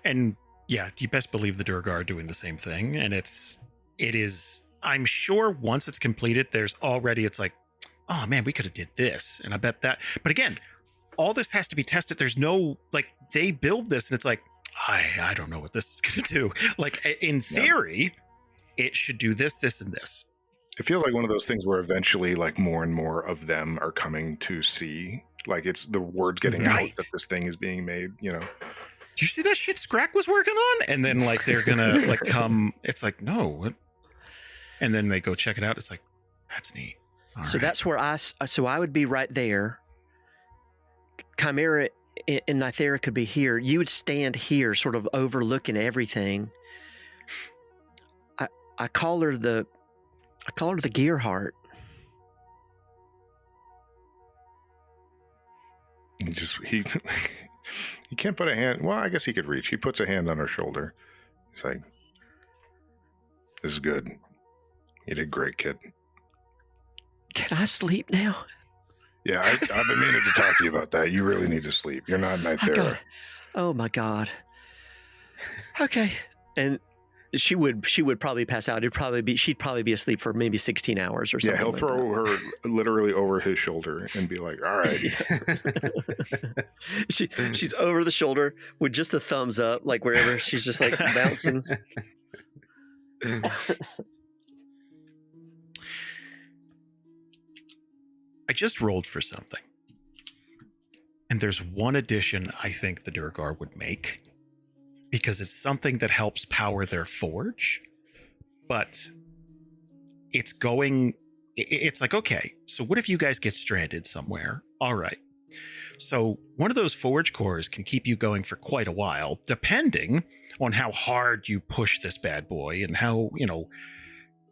And yeah, you best believe the duergar are doing the same thing. And it is, I'm sure once it's completed, it's like, oh man, we could have did this. And I bet that, but again, all this has to be tested. There's no, like, they build this and it's like, I don't know what this is going to do. Like, in theory, it should do this, this, and this. It feels like one of those things where eventually, like, more and more of them are coming to see, like, it's the word's getting out that this thing is being made, you know. Do you see that shit Scrack was working on? And then, like, they're gonna like come. It's like, no, what? And then they go check it out. It's like, that's neat. So that's where I would be right there. Chimera and Nythera could be here. You would stand here, sort of overlooking everything. I call her the gear heart. He can't put a hand. Well, I guess he could reach. He puts a hand on her shoulder. He's like, "This is good. You did great, kid." Can I sleep now? Yeah, I've been meaning to talk to you about that. You really need to sleep. You're not Nythera. Oh my God. Okay. And she would probably pass out. She'd probably be asleep for maybe 16 hours or something. Yeah, he'll throw her literally over his shoulder and be like, "All right." She's over the shoulder with just a thumbs up, like wherever she's just like bouncing. I just rolled for something. And there's one addition I think the duergar would make, because it's something that helps power their forge, but it's like, okay, so what if you guys get stranded somewhere? All right. So one of those forge cores can keep you going for quite a while, depending on how hard you push this bad boy and how,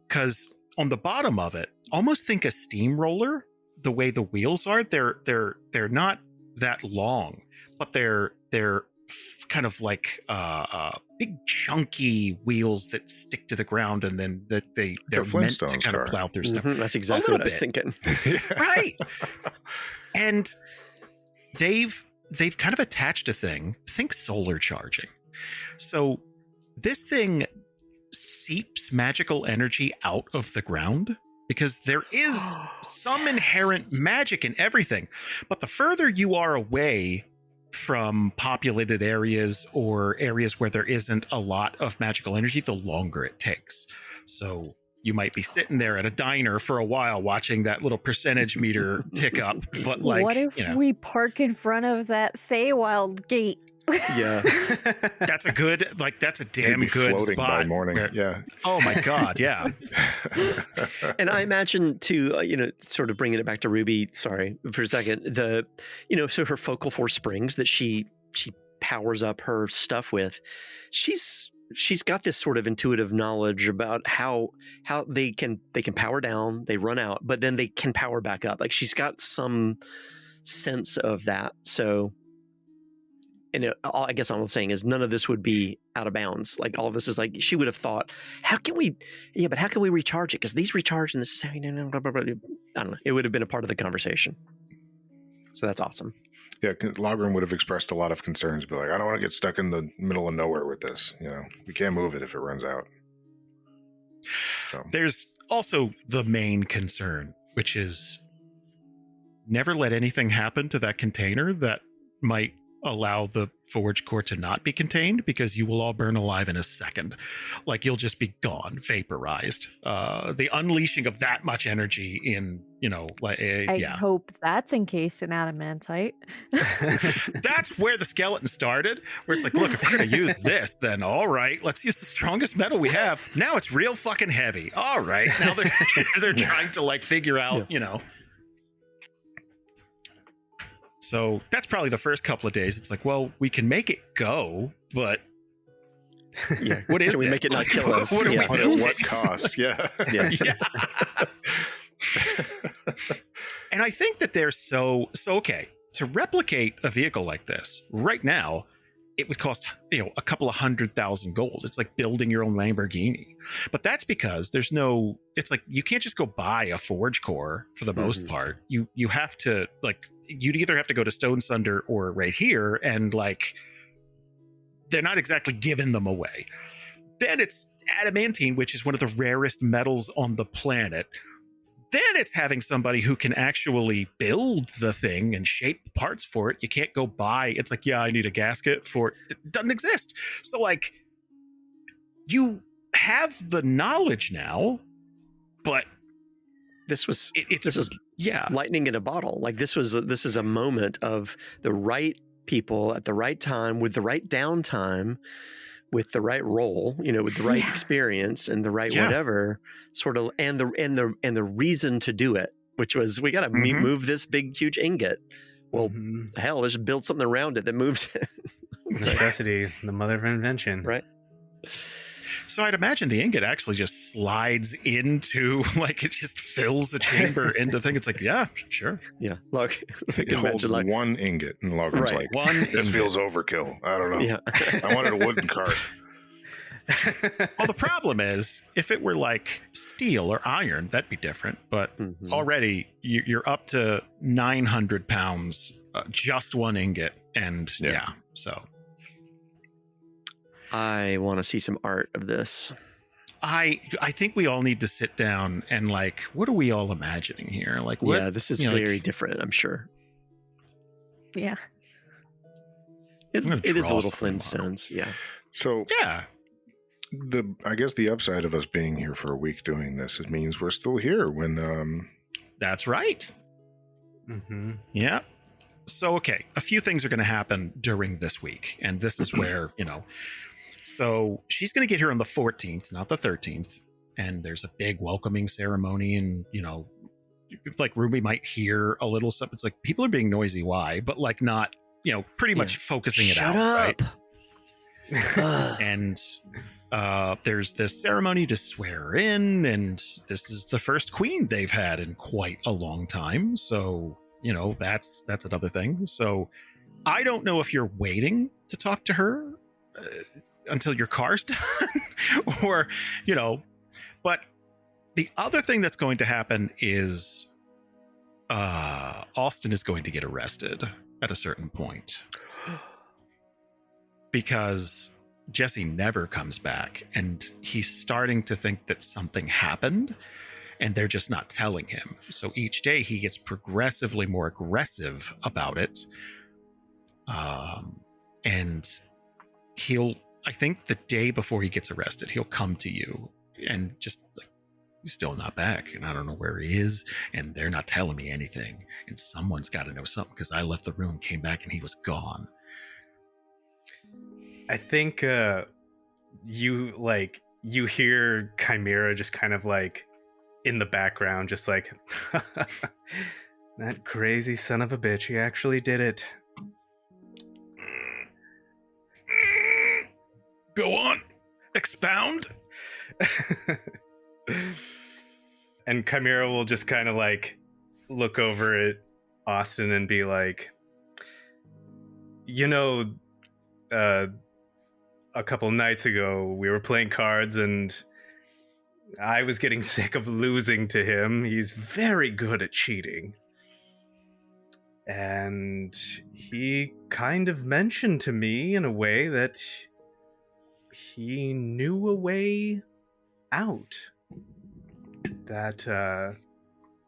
because on the bottom of it, almost think a steamroller. The way the wheels are, they're not that long, but they're kind of like big chunky wheels that stick to the ground, and then they're meant to kind of plow through stuff. That's exactly what I was thinking. Right. And they've kind of attached a thing. Think solar charging. So this thing seeps magical energy out of the ground, because there is some inherent magic in everything. But the further you are away from populated areas or areas where there isn't a lot of magical energy, the longer it takes. So you might be sitting there at a diner for a while watching that little percentage meter tick up. But like, what if we park in front of that Feywild gate? Yeah. That's a damn good floating spot. by morning. Yeah. Oh my God. Yeah. And I imagine too, sort of bringing it back to Ruby, sorry for a second, so her focal force springs that she powers up her stuff with, she's got this sort of intuitive knowledge about how they can power down, they run out, but then they can power back up. Like, she's got some sense of that. So, and I guess all I'm saying is none of this would be out of bounds. Like, all of this is like, she would have thought, how can we recharge it? Because these recharge and this is how, blah, blah, blah. I don't know. It would have been a part of the conversation. So that's awesome. Yeah, Logrhyn would have expressed a lot of concerns, be like, "I don't want to get stuck in the middle of nowhere with this. We can't move it if it runs out." So there's also the main concern, which is never let anything happen to that container that might allow the forge core to not be contained, because you will all burn alive in a second. Like, you'll just be gone, vaporized. The unleashing of that much energy in, I hope that's encased in adamantite. That's where the skeleton started, where it's like, look, if we're going to use this, then all right, let's use the strongest metal we have. Now it's real fucking heavy. All right. Now they're trying to like figure out, So that's probably the first couple of days. It's like, well, we can make it go, but what is Can we it? make it not kill us? What are we doing? At what cost? Yeah. Yeah. And I think that they're so okay. To replicate a vehicle like this right now, it would cost a couple of 100,000 gold. It's like building your own Lamborghini. But that's because it's like you can't just go buy a forge core for the most part. You have to you'd either have to go to Stone Sunder or right here, and like they're not exactly giving them away. Then it's adamantine, which is one of the rarest metals on the planet. Then it's having somebody who can actually build the thing and shape parts for it. You can't go buy. It's like, I need a gasket for it. It doesn't exist. So like, you have the knowledge now, but this was lightning in a bottle. Like this is a moment of the right people at the right time with the right downtime, with the right role, with the right experience and the right whatever sort of, and the reason to do it, which was, we got to move this big, huge ingot. Well, hell, let's just build something around it that moves it. Necessity, the mother of invention. Right. So I'd imagine the ingot actually just slides into, like, it just fills the chamber into the thing. It's like, yeah, sure. Yeah. Look, it holds one ingot, and Logryn's like, this feels overkill. I don't know. Yeah. I wanted a wooden cart. Well, the problem is, if it were like steel or iron, that'd be different. But already you're up to 900 pounds, just one ingot. And so. I want to see some art of this. I think we all need to sit down and like, what are we all imagining here? Like, what? Yeah, this is very different, I'm sure. Yeah. It is a little Flintstones, yeah. So yeah. I guess the upside of us being here for a week doing this, it means we're still here when That's right. Yeah. So okay, a few things are going to happen during this week, and this is where, so she's going to get here on the 14th, not the 13th, and there's a big welcoming ceremony, and like Ruby might hear a little stuff. It's like people are being noisy, why? But like not, pretty much focusing it out, up. Right? And there's this ceremony to swear her in, and this is the first queen they've had in quite a long time. So, that's another thing. So I don't know if you're waiting to talk to her until your car's done or, but the other thing that's going to happen is Austin is going to get arrested at a certain point because Jesse never comes back, and he's starting to think that something happened and they're just not telling him. So each day he gets progressively more aggressive about it. And I think the day before he gets arrested, he'll come to you and just like, he's still not back, and I don't know where he is, and they're not telling me anything, and someone's got to know something because I left the room, came back, and he was gone. I think you hear Chimera just kind of like in the background, just like that crazy son of a bitch, he actually did it. Go on, expound. And Chimera will just kind of like look over at Austin and be like, a couple nights ago we were playing cards and I was getting sick of losing to him. He's very good at cheating. And he kind of mentioned to me in a way that he knew a way out. That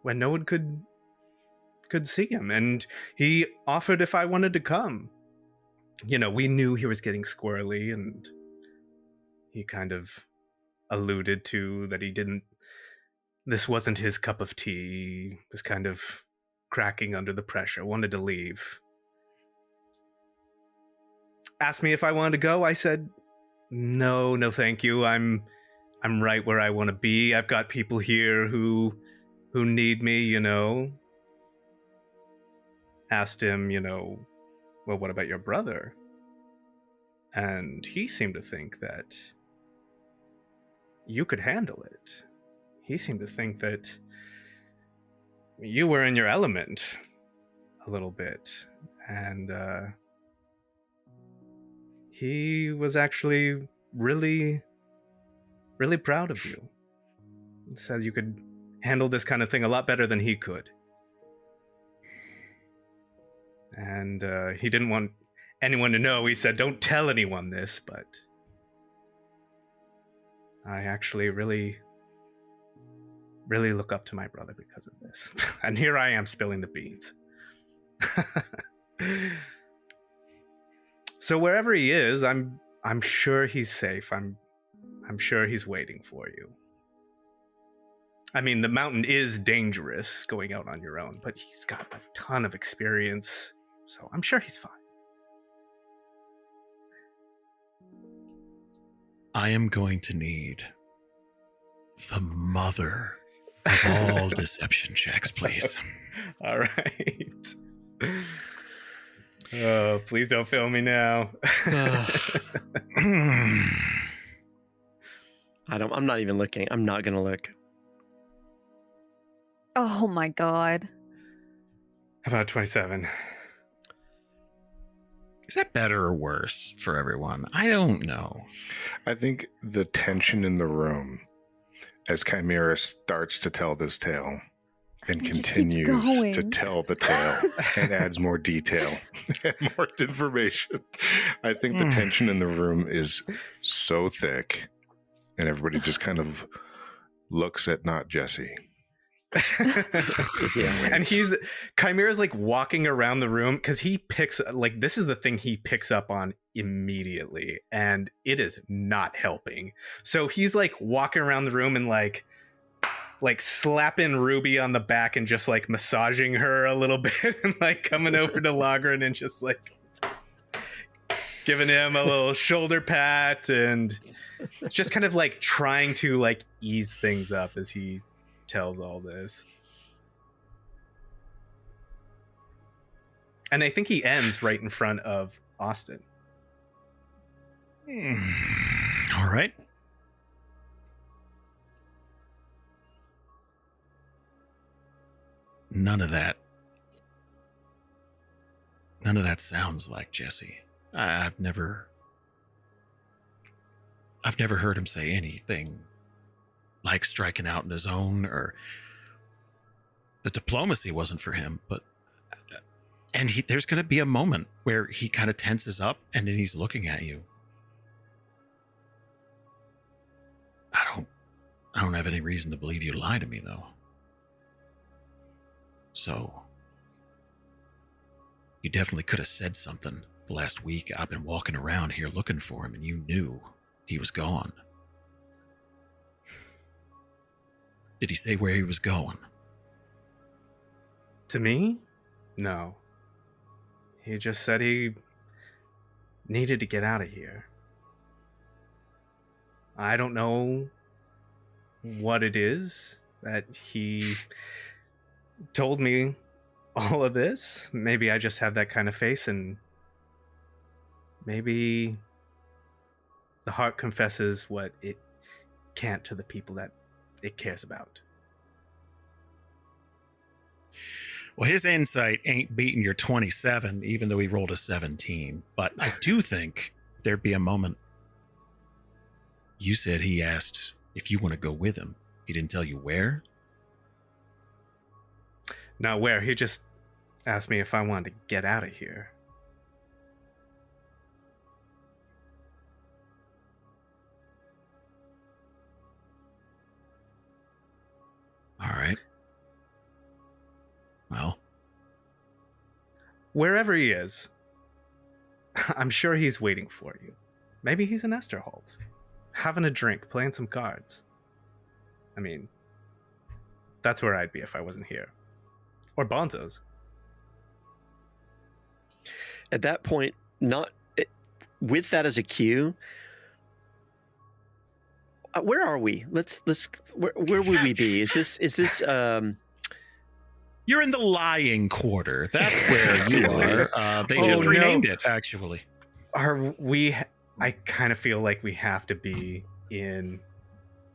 when no one could see him. And he offered if I wanted to come. we knew he was getting squirrely, and he kind of alluded to that this wasn't his cup of tea. He was kind of cracking under the pressure, wanted to leave. Asked me if I wanted to go. I said, no, thank you. I'm right where I want to be. I've got people here who need me, Asked him, well, what about your brother? And he seemed to think that you could handle it. He seemed to think that you were in your element a little bit. And he was actually really, really proud of you. He said you could handle this kind of thing a lot better than he could. And he didn't want anyone to know. He said, don't tell anyone this, but I actually really, really look up to my brother because of this. And here I am spilling the beans. So wherever he is, I'm sure he's safe. I'm sure he's waiting for you. I mean, the mountain is dangerous going out on your own, but he's got a ton of experience, so I'm sure he's fine. I am going to need the mother of all deception checks, please. All right. Oh, please don't fail me now. I'm not even looking. I'm not going to look. Oh my god. How about 27? Is that better or worse for everyone? I don't know. I think the tension in the room as Chimera starts to tell this tale and It just keeps continues to going. tell the tale and adds more detail and more information. I think the tension in the room is so thick, and everybody just kind of looks at not Jesse. And Chimera's like walking around the room because he picks, like, this is the thing he picks up on immediately, and it is not helping. So he's like walking around the room and like slapping Ruby on the back and just like massaging her a little bit, and like coming over to Logrhyn and just like giving him a little shoulder pat, and just kind of like trying to like ease things up as he tells all this. And I think he ends right in front of Austin. All right. None of that sounds like Jesse. I've never heard him say anything like striking out on his own, or the diplomacy wasn't for him. But there's going to be a moment where he kind of tenses up, and then he's looking at you. I don't have any reason to believe you lie to me, though. So you definitely could have said something the last week. I've been walking around here looking for him, and you knew he was gone. Did he say where he was going? To me? No. He just said he needed to get out of here. I don't know what it is that he told me all of this. Maybe I just have that kind of face, and maybe the heart confesses what it can't to the people that it cares about. Well, his insight ain't beating your 27, even though he rolled a 17. But I do think there'd be a moment. You said he asked if you want to go with him. He didn't tell you where? Not where. He just asked me if I wanted to get out of here. All right. Well, Wherever he is, I'm sure he's waiting for you. Maybe he's in Esterhold, having a drink, playing some cards. I mean, that's where I'd be if I wasn't here. Or Bonzo's. At that point, with that as a cue, where are we? Where would we be? Is this You're in the lying quarter. That's where you are. They just renamed it, actually. I kind of feel like we have to be in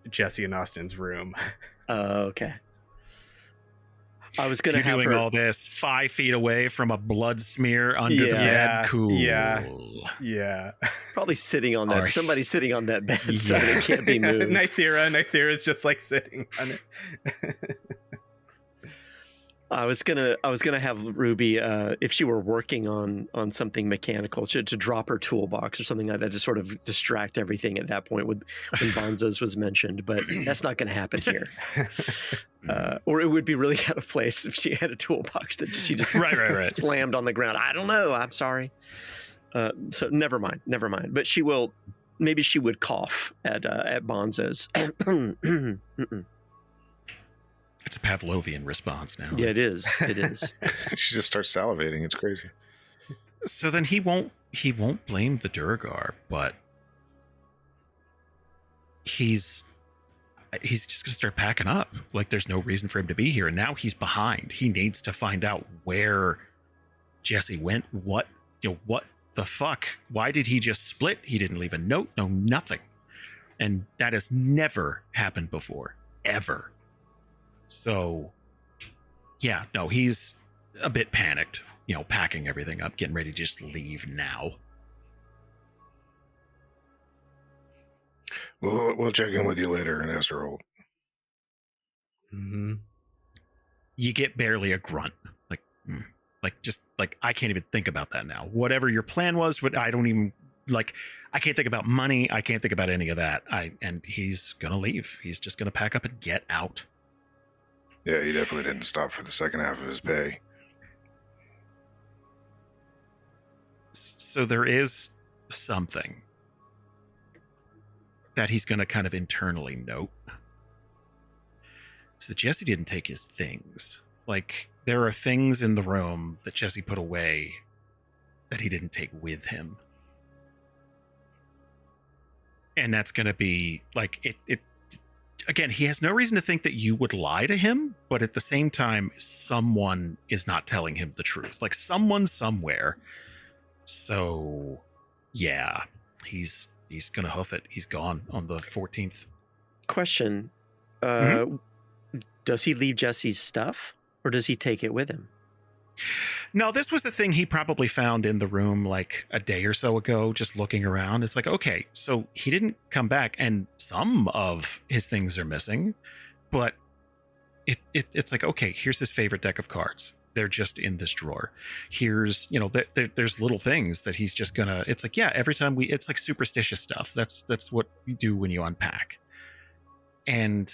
Jesse and Austin's room. Oh, okay. I was going to have doing her all this 5 feet away from a blood smear under the bed. Cool. Yeah. Probably sitting on that. Somebody's sitting on that bed, so it can't be moved. Nythera's just like sitting on it. I was gonna have Ruby, if she were working on something mechanical, to drop her toolbox or something like that, to sort of distract everything at that point when Bonzo's was mentioned. But that's not going to happen here. Or it would be really out of place if she had a toolbox that she just slammed on the ground. I don't know. I'm sorry. So never mind. But she will. Maybe she would cough at Bonzo's. It's a Pavlovian response now. Yeah, it is. She just starts salivating. It's crazy. So then he won't blame the duergar, but he's just gonna start packing up. Like there's no reason for him to be here, and now he's behind. He needs to find out where Jesse went. What the fuck? Why did he just split? He didn't leave a note. No, nothing. And that has never happened before, ever. So, yeah, no, he's a bit panicked, packing everything up, getting ready to just leave now. We'll check in with you later in Esterhold. Mm-hmm. You get barely a grunt. I can't even think about that now. Whatever your plan was, I don't even, I can't think about money. I can't think about any of that. And he's going to leave. He's just going to pack up and get out. Yeah, he definitely didn't stop for the second half of his pay. So there is something that he's going to kind of internally note. So that Jesse didn't take his things. There are things in the room that Jesse put away that he didn't take with him. And that's going to be, it again, he has no reason to think that you would lie to him, but at the same time, someone is not telling him the truth. Someone somewhere. So, yeah, he's going to hoof it. He's gone on the 14th. Question. Does he leave Jesse's stuff, or does he take it with him? No, this was a thing he probably found in the room a day or so ago, just looking around. It's okay, so he didn't come back, and some of his things are missing, but it's okay, here's his favorite deck of cards. They're just in this drawer. Here's, there's little things that he's just gonna, it's every time it's superstitious stuff. That's what you do when you unpack. And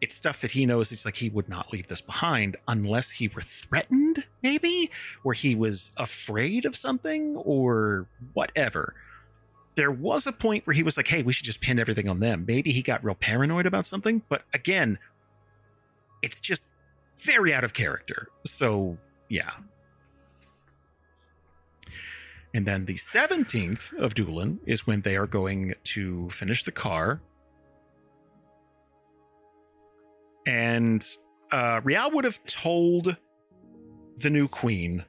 it's stuff that he knows he would not leave this behind unless he were threatened, maybe, or he was afraid of something or whatever. There was a point where he was hey, we should just pin everything on them. Maybe he got real paranoid about something, but again, it's just very out of character. So, yeah. And then the 17th of Duelin is when they are going to finish the car. And Rhyel would have told the new queen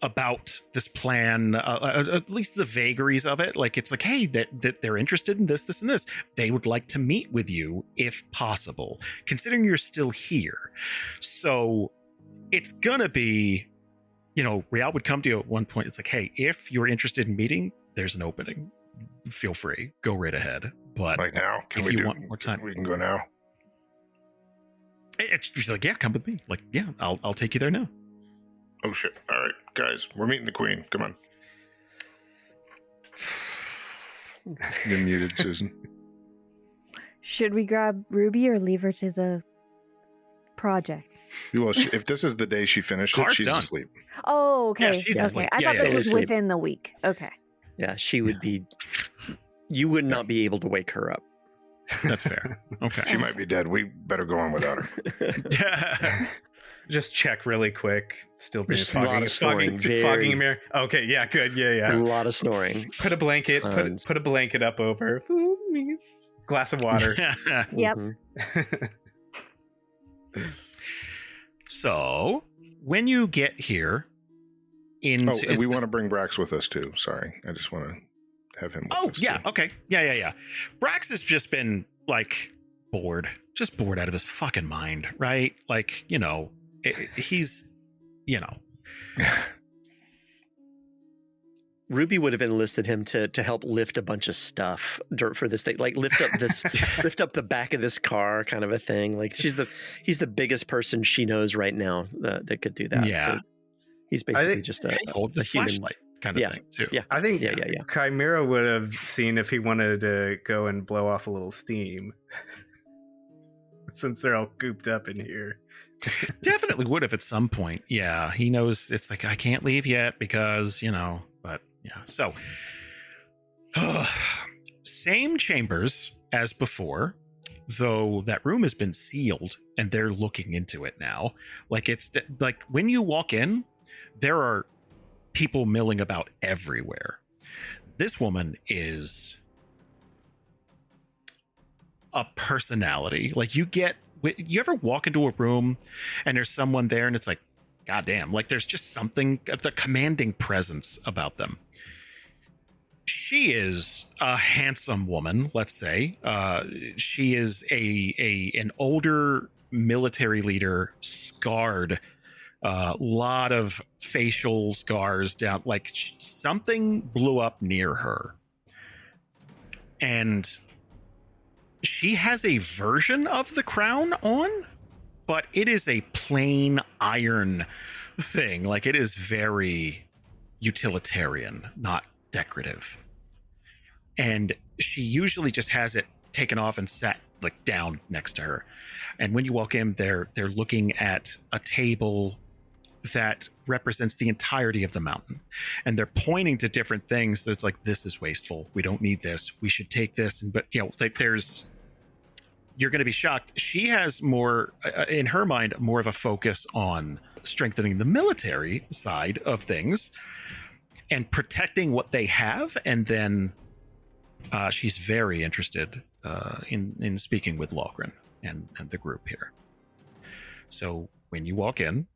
about this plan, at least the vagaries of it. Hey, that they're interested in this, and this. They would like to meet with you if possible, considering you're still here. So it's going to be, Rhyel would come to you at one point. It's hey, if you're interested in meeting, there's an opening. Feel free. Go right ahead. But now, if you want more time, we can go now. She's yeah, come with me. Yeah, I'll take you there now. Oh shit! All right, guys, we're meeting the queen. Come on. You're muted, Susan. Should we grab Ruby or leave her to the project? Well, if this is the day she finished Car's she's done. asleep. Oh, okay. Yeah, she's asleep. I thought this was asleep. within the week. Okay. Yeah, she would be. You would not be able to wake her up. That's fair. Okay. She might be dead. We better go on without her. Just check really quick. Still being There's a lot of snoring. fogging mirror. Okay, yeah, good. Yeah. A lot of snoring. Put a blanket. Tons. Put a blanket up over. Glass of water. Yep. Mhm. So when you get here into, Oh, and we want to bring Brax with us too. Sorry, I just want to have him. With Oh, us yeah. too. Okay. Yeah. Brax has just been like bored out of his fucking mind, right? Like, he's, Ruby would have enlisted him to help lift a bunch of stuff for this thing, like lift up the back of this car, kind of a thing. Like he's the biggest person she knows right now that could do that. Yeah. So he's basically just a hold this human. flashlight kind of thing too. Yeah. I think Yeah. Chimera would have seen if he wanted to go and blow off a little steam. Since they're all cooped up in here. Definitely would have at some point. Yeah. He knows it's like, I can't leave yet because, but yeah. So same chambers as before, though that room has been sealed and they're looking into it now. Like it's like when you walk in, there are people milling about everywhere. This woman is a personality. Like you ever walk into a room and there's someone there and it's like, goddamn, like there's just something, the commanding presence about them. She is a handsome woman, let's say. She is an older military leader, scarred, lot of facial scars down, like something blew up near her. And she has a version of the crown on, but it is a plain iron thing. Like it is very utilitarian, not decorative. And she usually just has it taken off and sat like down next to her. And when you walk in, they're looking at a table that represents the entirety of the mountain, and they're pointing to different things that's like, this is wasteful, we don't need this, we should take this. And but like you're going to be shocked, she has more in her mind, more of a focus on strengthening the military side of things and protecting what they have. And then she's very interested in speaking with Logrhyn and the group here. So when you walk in,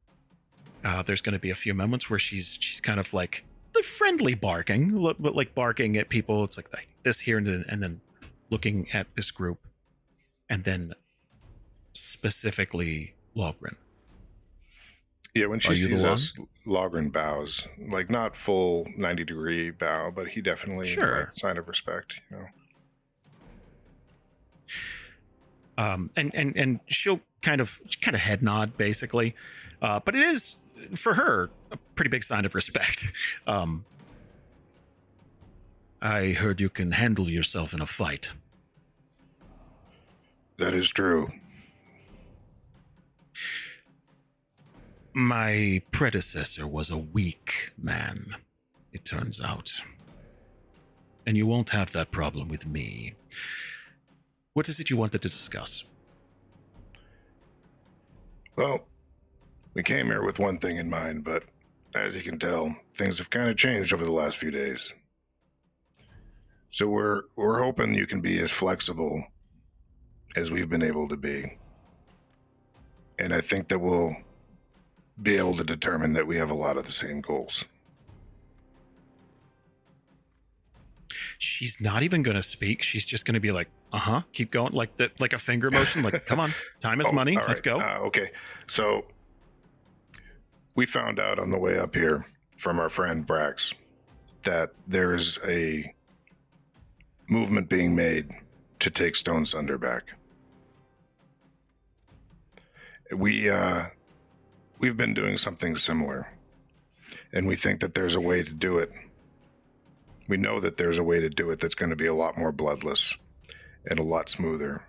there's going to be a few moments where she's kind of like the friendly barking, but like barking at people. It's like this here and then looking at this group, and then specifically Logrhyn. Yeah, when she Are you the sees one? us, Logrhyn bows, like not full 90-degree bow, but he definitely Sure. sign of respect. And she'll kind of head nod basically, but it is for her a pretty big sign of respect. I heard you can handle yourself in a fight. That is true. My predecessor was a weak man, it turns out. And you won't have that problem with me. What is it you wanted to discuss? Well, we came here with one thing in mind, but as you can tell, things have kind of changed over the last few days. So we're hoping you can be as flexible as we've been able to be. And I think that we'll be able to determine that we have a lot of the same goals. She's not even going to speak. She's just going to be like, keep going, like that, like a finger motion, like, come on, time is money, all let's right. go. Okay, so we found out on the way up here from our friend Brax that there is a movement being made to take Stone Sunder back. We've been doing something similar, and we think that there's a way to do it. We know that there's a way to do it that's going to be a lot more bloodless and a lot smoother,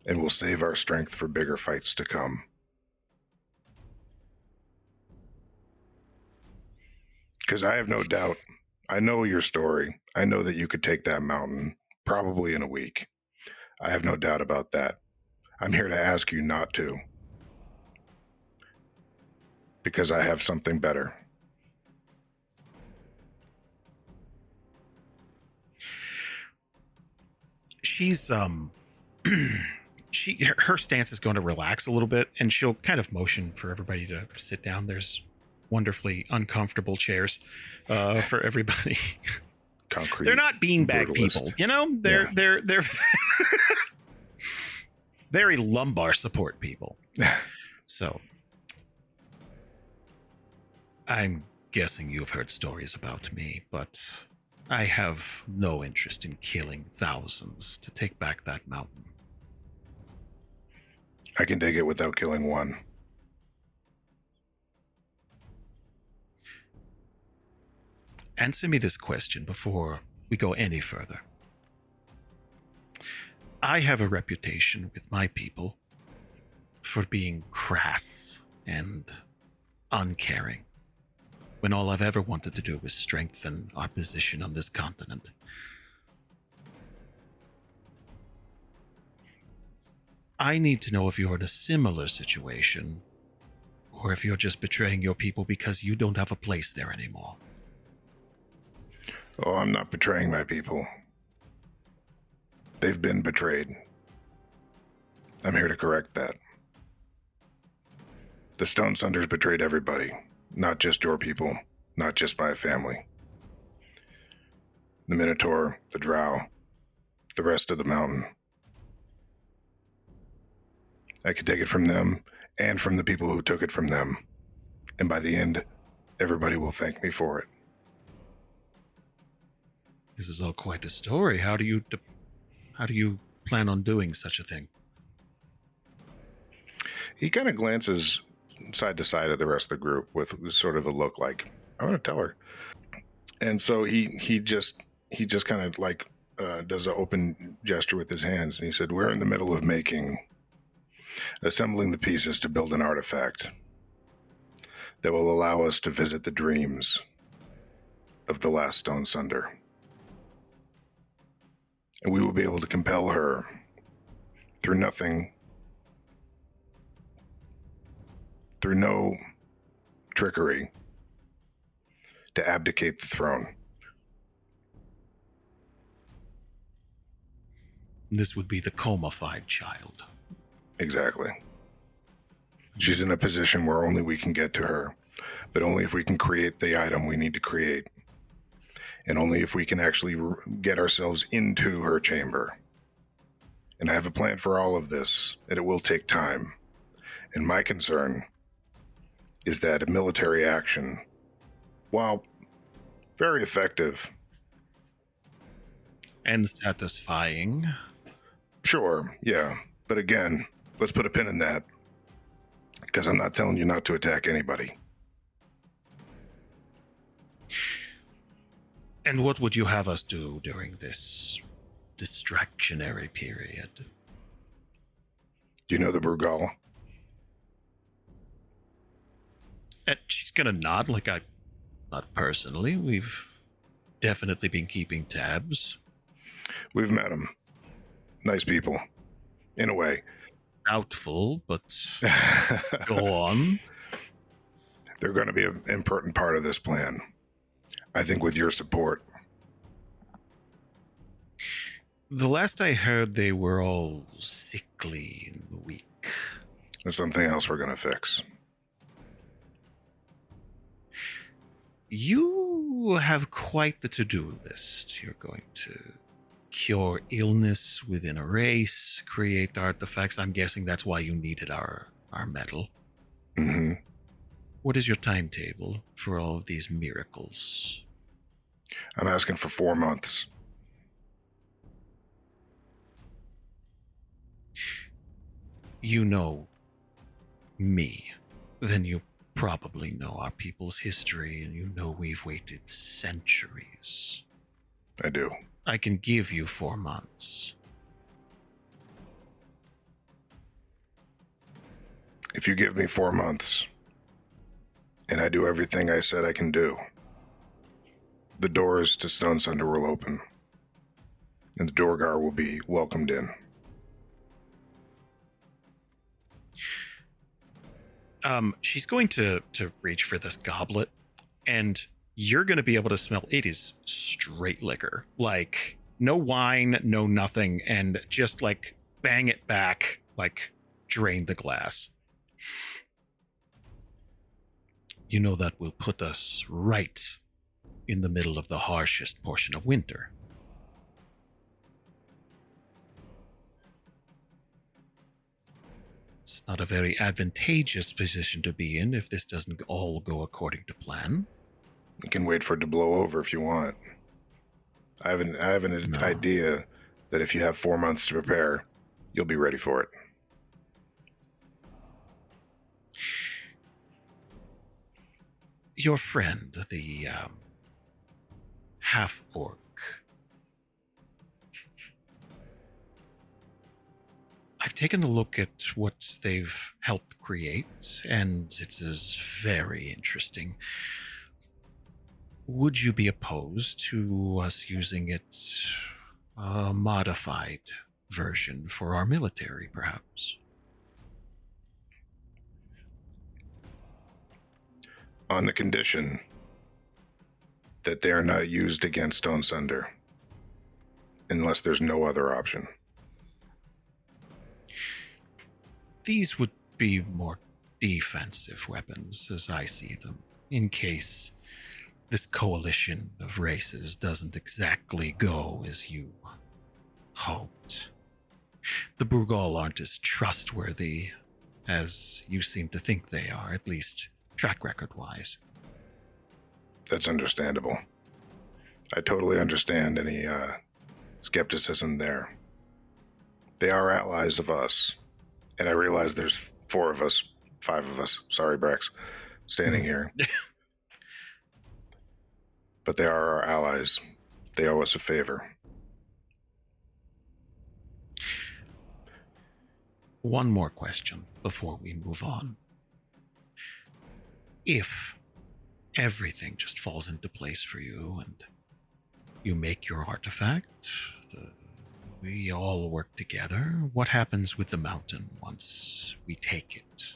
and will save our strength for bigger fights to come. Because I have no doubt I know your story. I know that you could take that mountain probably in a week. I have no doubt about that. I'm here to ask you not to. Because I have something better. She's her stance is going to relax a little bit, and she'll kind of motion for everybody to sit down. There's wonderfully uncomfortable chairs for everybody. Concrete. They're not beanbag brutalist. people, you know. They're very lumbar support people. So I'm guessing you've heard stories about me, but I have no interest in killing thousands to take back that mountain. I can dig it without killing one. Answer me this question before we go any further. I have a reputation with my people for being crass and uncaring, when all I've ever wanted to do was strengthen our position on this continent. I need to know if you're in a similar situation, or if you're just betraying your people because you don't have a place there anymore. Oh, I'm not betraying my people. They've been betrayed. I'm here to correct that. The Stone Sunders betrayed everybody, not just your people, not just my family. The Minotaur, the Drow, the rest of the mountain. I could take it from them and from the people who took it from them. And by the end, everybody will thank me for it. This is all quite a story. How do you plan on doing such a thing? He kind of glances side to side of the rest of the group with sort of a look like, I'm going to tell her. And so he just kind of like does an open gesture with his hands. And he said, we're in the middle of assembling the pieces to build an artifact that will allow us to visit the dreams of the last Stone Sunder. And we will be able to compel her through nothing, through no trickery, to abdicate the throne. This would be the comified child. Exactly. She's in a position where only we can get to her, but only if we can create the item we need to create. And only if we can actually get ourselves into her chamber. And I have a plan for all of this, and it will take time. And my concern is that a military action, while very effective and satisfying. Sure, yeah. But again, let's put a pin in that, because I'm not telling you not to attack anybody. And what would you have us do during this distractionary period? Do you know the Brugal? She's gonna nod, like not personally. We've definitely been keeping tabs. We've met them. Nice people, in a way. Doubtful, but go on. They're going to be an important part of this plan. I think with your support. The last I heard, they were all sickly and weak. There's something else we're going to fix. You have quite the to-do list. You're going to cure illness within a race, create artifacts. I'm guessing that's why you needed our metal. Mm-hmm. What is your timetable for all of these miracles? I'm asking for 4 months. You know me. Then you probably know our people's history, and you know we've waited centuries. I do. I can give you 4 months. If you give me 4 months, and I do everything I said I can do, the doors to Stone Sunder will open, and the duergar will be welcomed in. She's going to reach for this goblet, and you're going to be able to smell it is straight liquor. Like, no wine, no nothing, and just, like, bang it back, like, drain the glass. You know that will put us right in the middle of the harshest portion of winter. It's not a very advantageous position to be in if this doesn't all go according to plan. You can wait for it to blow over if you want. I have an idea that if you have 4 months to prepare, you'll be ready for it. Your friend, the half-orc, I've taken a look at what they've helped create, and it is very interesting. Would you be opposed to us using it, a modified version for our military, perhaps? On the condition that they are not used against Stone Sunder, unless there's no other option. These would be more defensive weapons, as I see them, in case this coalition of races doesn't exactly go as you hoped. The Brugal aren't as trustworthy as you seem to think they are, at least track record-wise. That's understandable. I totally understand any skepticism there. They are allies of us, and I realize there's 5 of us, sorry, Brax, standing here. But they are our allies. They owe us a favor. One more question before we move on. If everything just falls into place for you and you make your artifact, we all work together, what happens with the mountain once we take it?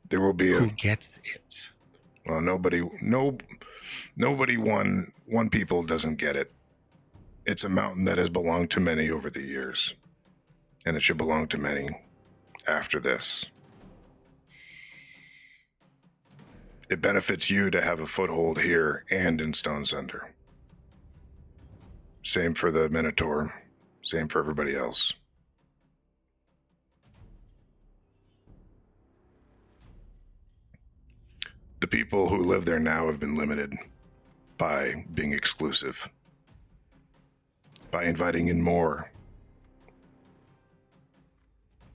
There will be Who gets it? Well, nobody, one people doesn't get it. It's a mountain that has belonged to many over the years, and it should belong to many after this. It benefits you to have a foothold here and in Stone Sunder. Same for the Minotaur, same for everybody else. The people who live there now have been limited by being exclusive, by inviting in more.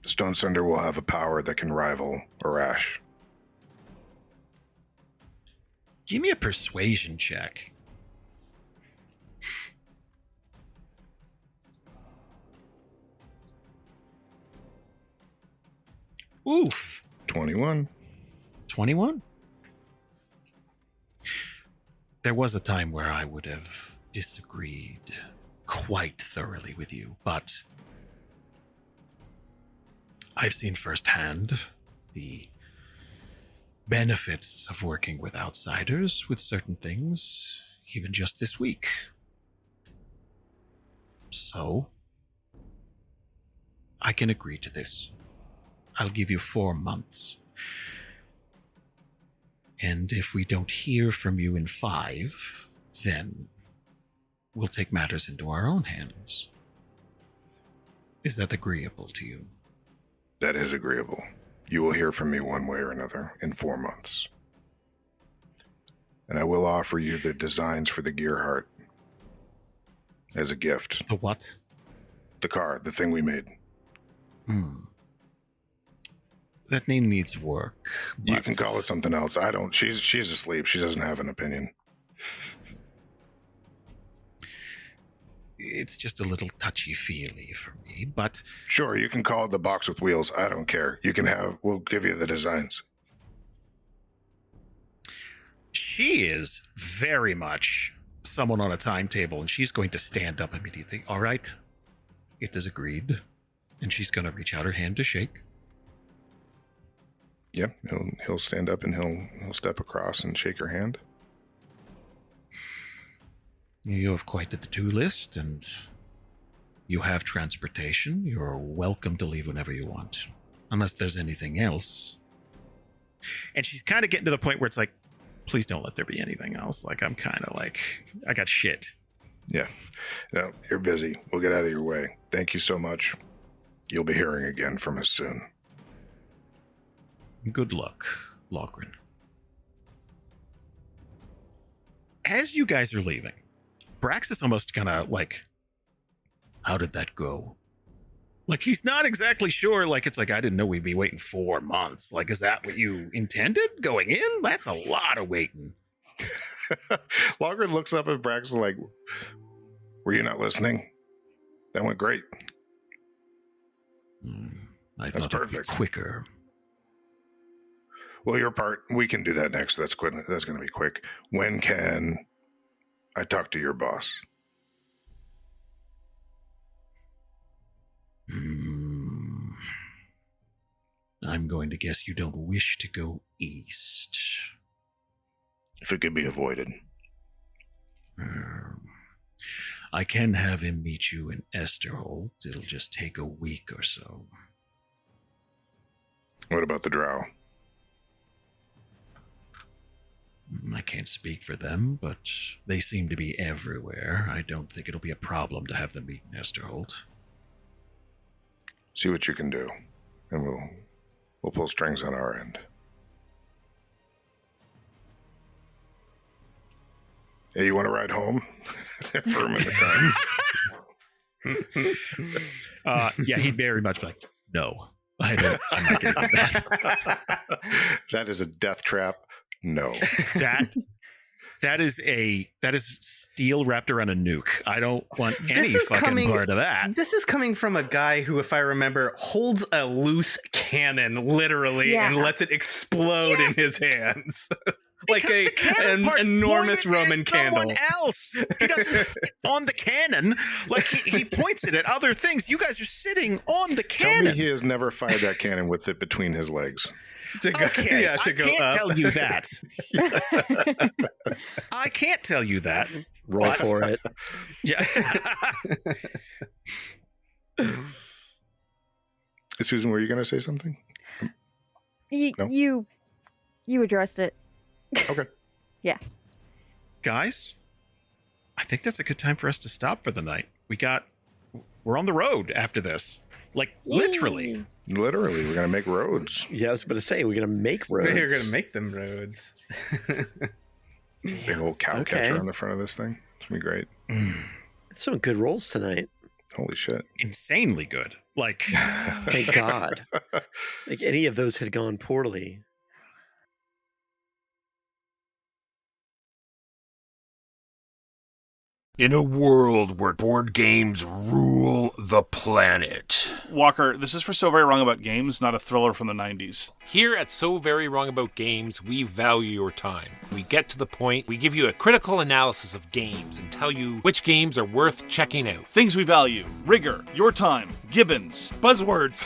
Stone Sunder will have a power that can rival Arash. Give me a persuasion check. Oof. 21. 21? There was a time where I would have disagreed quite thoroughly with you, but I've seen firsthand the benefits of working with outsiders with certain things, even just this week. So, I can agree to this. I'll give you 4 months. And if we don't hear from you in 5, then we'll take matters into our own hands. Is that agreeable to you? That is agreeable. You will hear from me one way or another in 4 months. And I will offer you the designs for the Gearheart as a gift. The what? The car, the thing we made. That name needs work. You can call it something else. I don't. She's asleep. She doesn't have an opinion. It's just a little touchy-feely for me, but... Sure, you can call it the box with wheels. I don't care. We'll give you the designs. She is very much someone on a timetable, and she's going to stand up immediately. All right, it is agreed. And she's going to reach out her hand to shake. Yeah, he'll stand up and he'll step across and shake her hand. You have quite the to-do list, and you have transportation. You're welcome to leave whenever you want, unless there's anything else. And she's kind of getting to the point where it's like, please don't let there be anything else. Like, I'm kind of like, I got shit. Yeah. No, you're busy. We'll get out of your way. Thank you so much. You'll be hearing again from us soon. Good luck, Logrhyn. As you guys are leaving, Brax is almost kind of like, how did that go? Like, he's not exactly sure. Like, it's like, I didn't know we'd be waiting 4 months. Like, is that what you intended going in? That's a lot of waiting. Logrhyn looks up at Brax like, were you not listening? That went great. I thought it'd be quicker. Well, your part, we can do that next. That's quick. That's going to be quick. When can I talk to your boss? I'm going to guess you don't wish to go east. If it could be avoided. I can have him meet you in Esterholt. It'll just take a week or so. What about the drow? I can't speak for them, but they seem to be everywhere. I don't think it'll be a problem to have them meet in Esterholt. See what you can do, and we'll pull strings on our end. Hey, you want to ride home? For a minute time. Yeah, he'd very much be like, no, I'm not going to do that. That is a death trap. No. That is steel wrapped around a nuke. I don't want any fucking part of that. This is coming from a guy who, if I remember, holds a loose cannon, literally, and lets it explode in his hands. Like an enormous Roman candle. Someone else. He doesn't sit on the cannon. Like, he points it at other things. You guys are sitting on the cannon. Tell me he has never fired that cannon with it between his legs. To go, okay, I can't tell you that. I can't tell you that. Roll for it. Yeah. Susan, were you going to say something? No? You addressed it. Okay. Yeah. Guys, I think that's a good time for us to stop for the night. We're on the road after this. Like, literally. Literally, we're going to make roads. Yeah, I was about to say, we're going to make roads. We're going to make them roads. Big old cow catcher on the front of this thing. It's going to be great. Some good rolls tonight. Holy shit. Insanely good. Like, thank God. Like, any of those had gone poorly. In a world where board games rule the planet. Walker, this is for So Very Wrong About Games, not a thriller from the 90s. Here at So Very Wrong About Games, we value your time. We get to the point, we give you a critical analysis of games and tell you which games are worth checking out. Things we value: rigor, your time, Gibbons, buzzwords.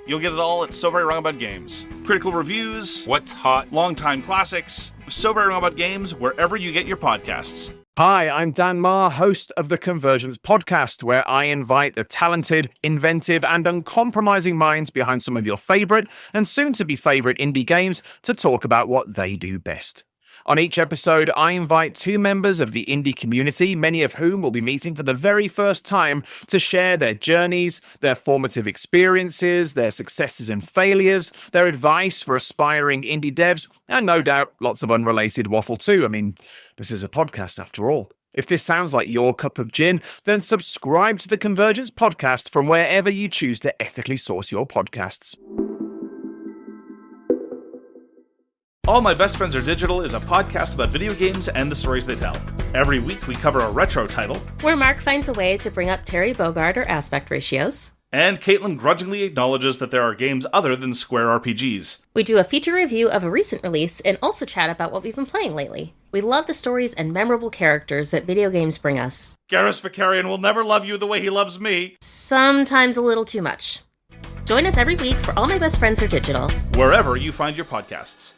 You'll get it all at So Very Wrong About Games. Critical reviews, what's hot, longtime classics. So Very Wrong About Games, wherever you get your podcasts. Hi, I'm Dan Marr, host of the Conversions podcast, where I invite the talented, inventive, and uncompromising minds behind some of your favorite and soon-to-be favorite indie games to talk about what they do best. On each episode, I invite 2 members of the indie community, many of whom will be meeting for the very first time, to share their journeys, their formative experiences, their successes and failures, their advice for aspiring indie devs, and no doubt lots of unrelated waffle too. I mean, this is a podcast after all. If this sounds like your cup of gin, then subscribe to the Convergence podcast from wherever you choose to ethically source your podcasts. All My Best Friends Are Digital is a podcast about video games and the stories they tell. Every week we cover a retro title, where Mark finds a way to bring up Terry Bogard or aspect ratios, And Caitlin grudgingly acknowledges that there are games other than Square RPGs. We do a feature review of a recent release and also chat about what we've been playing lately. We love the stories and memorable characters that video games bring us. Garrus Vicarian will never love you the way he loves me. Sometimes a little too much. Join us every week for All My Best Friends Are Digital, wherever you find your podcasts.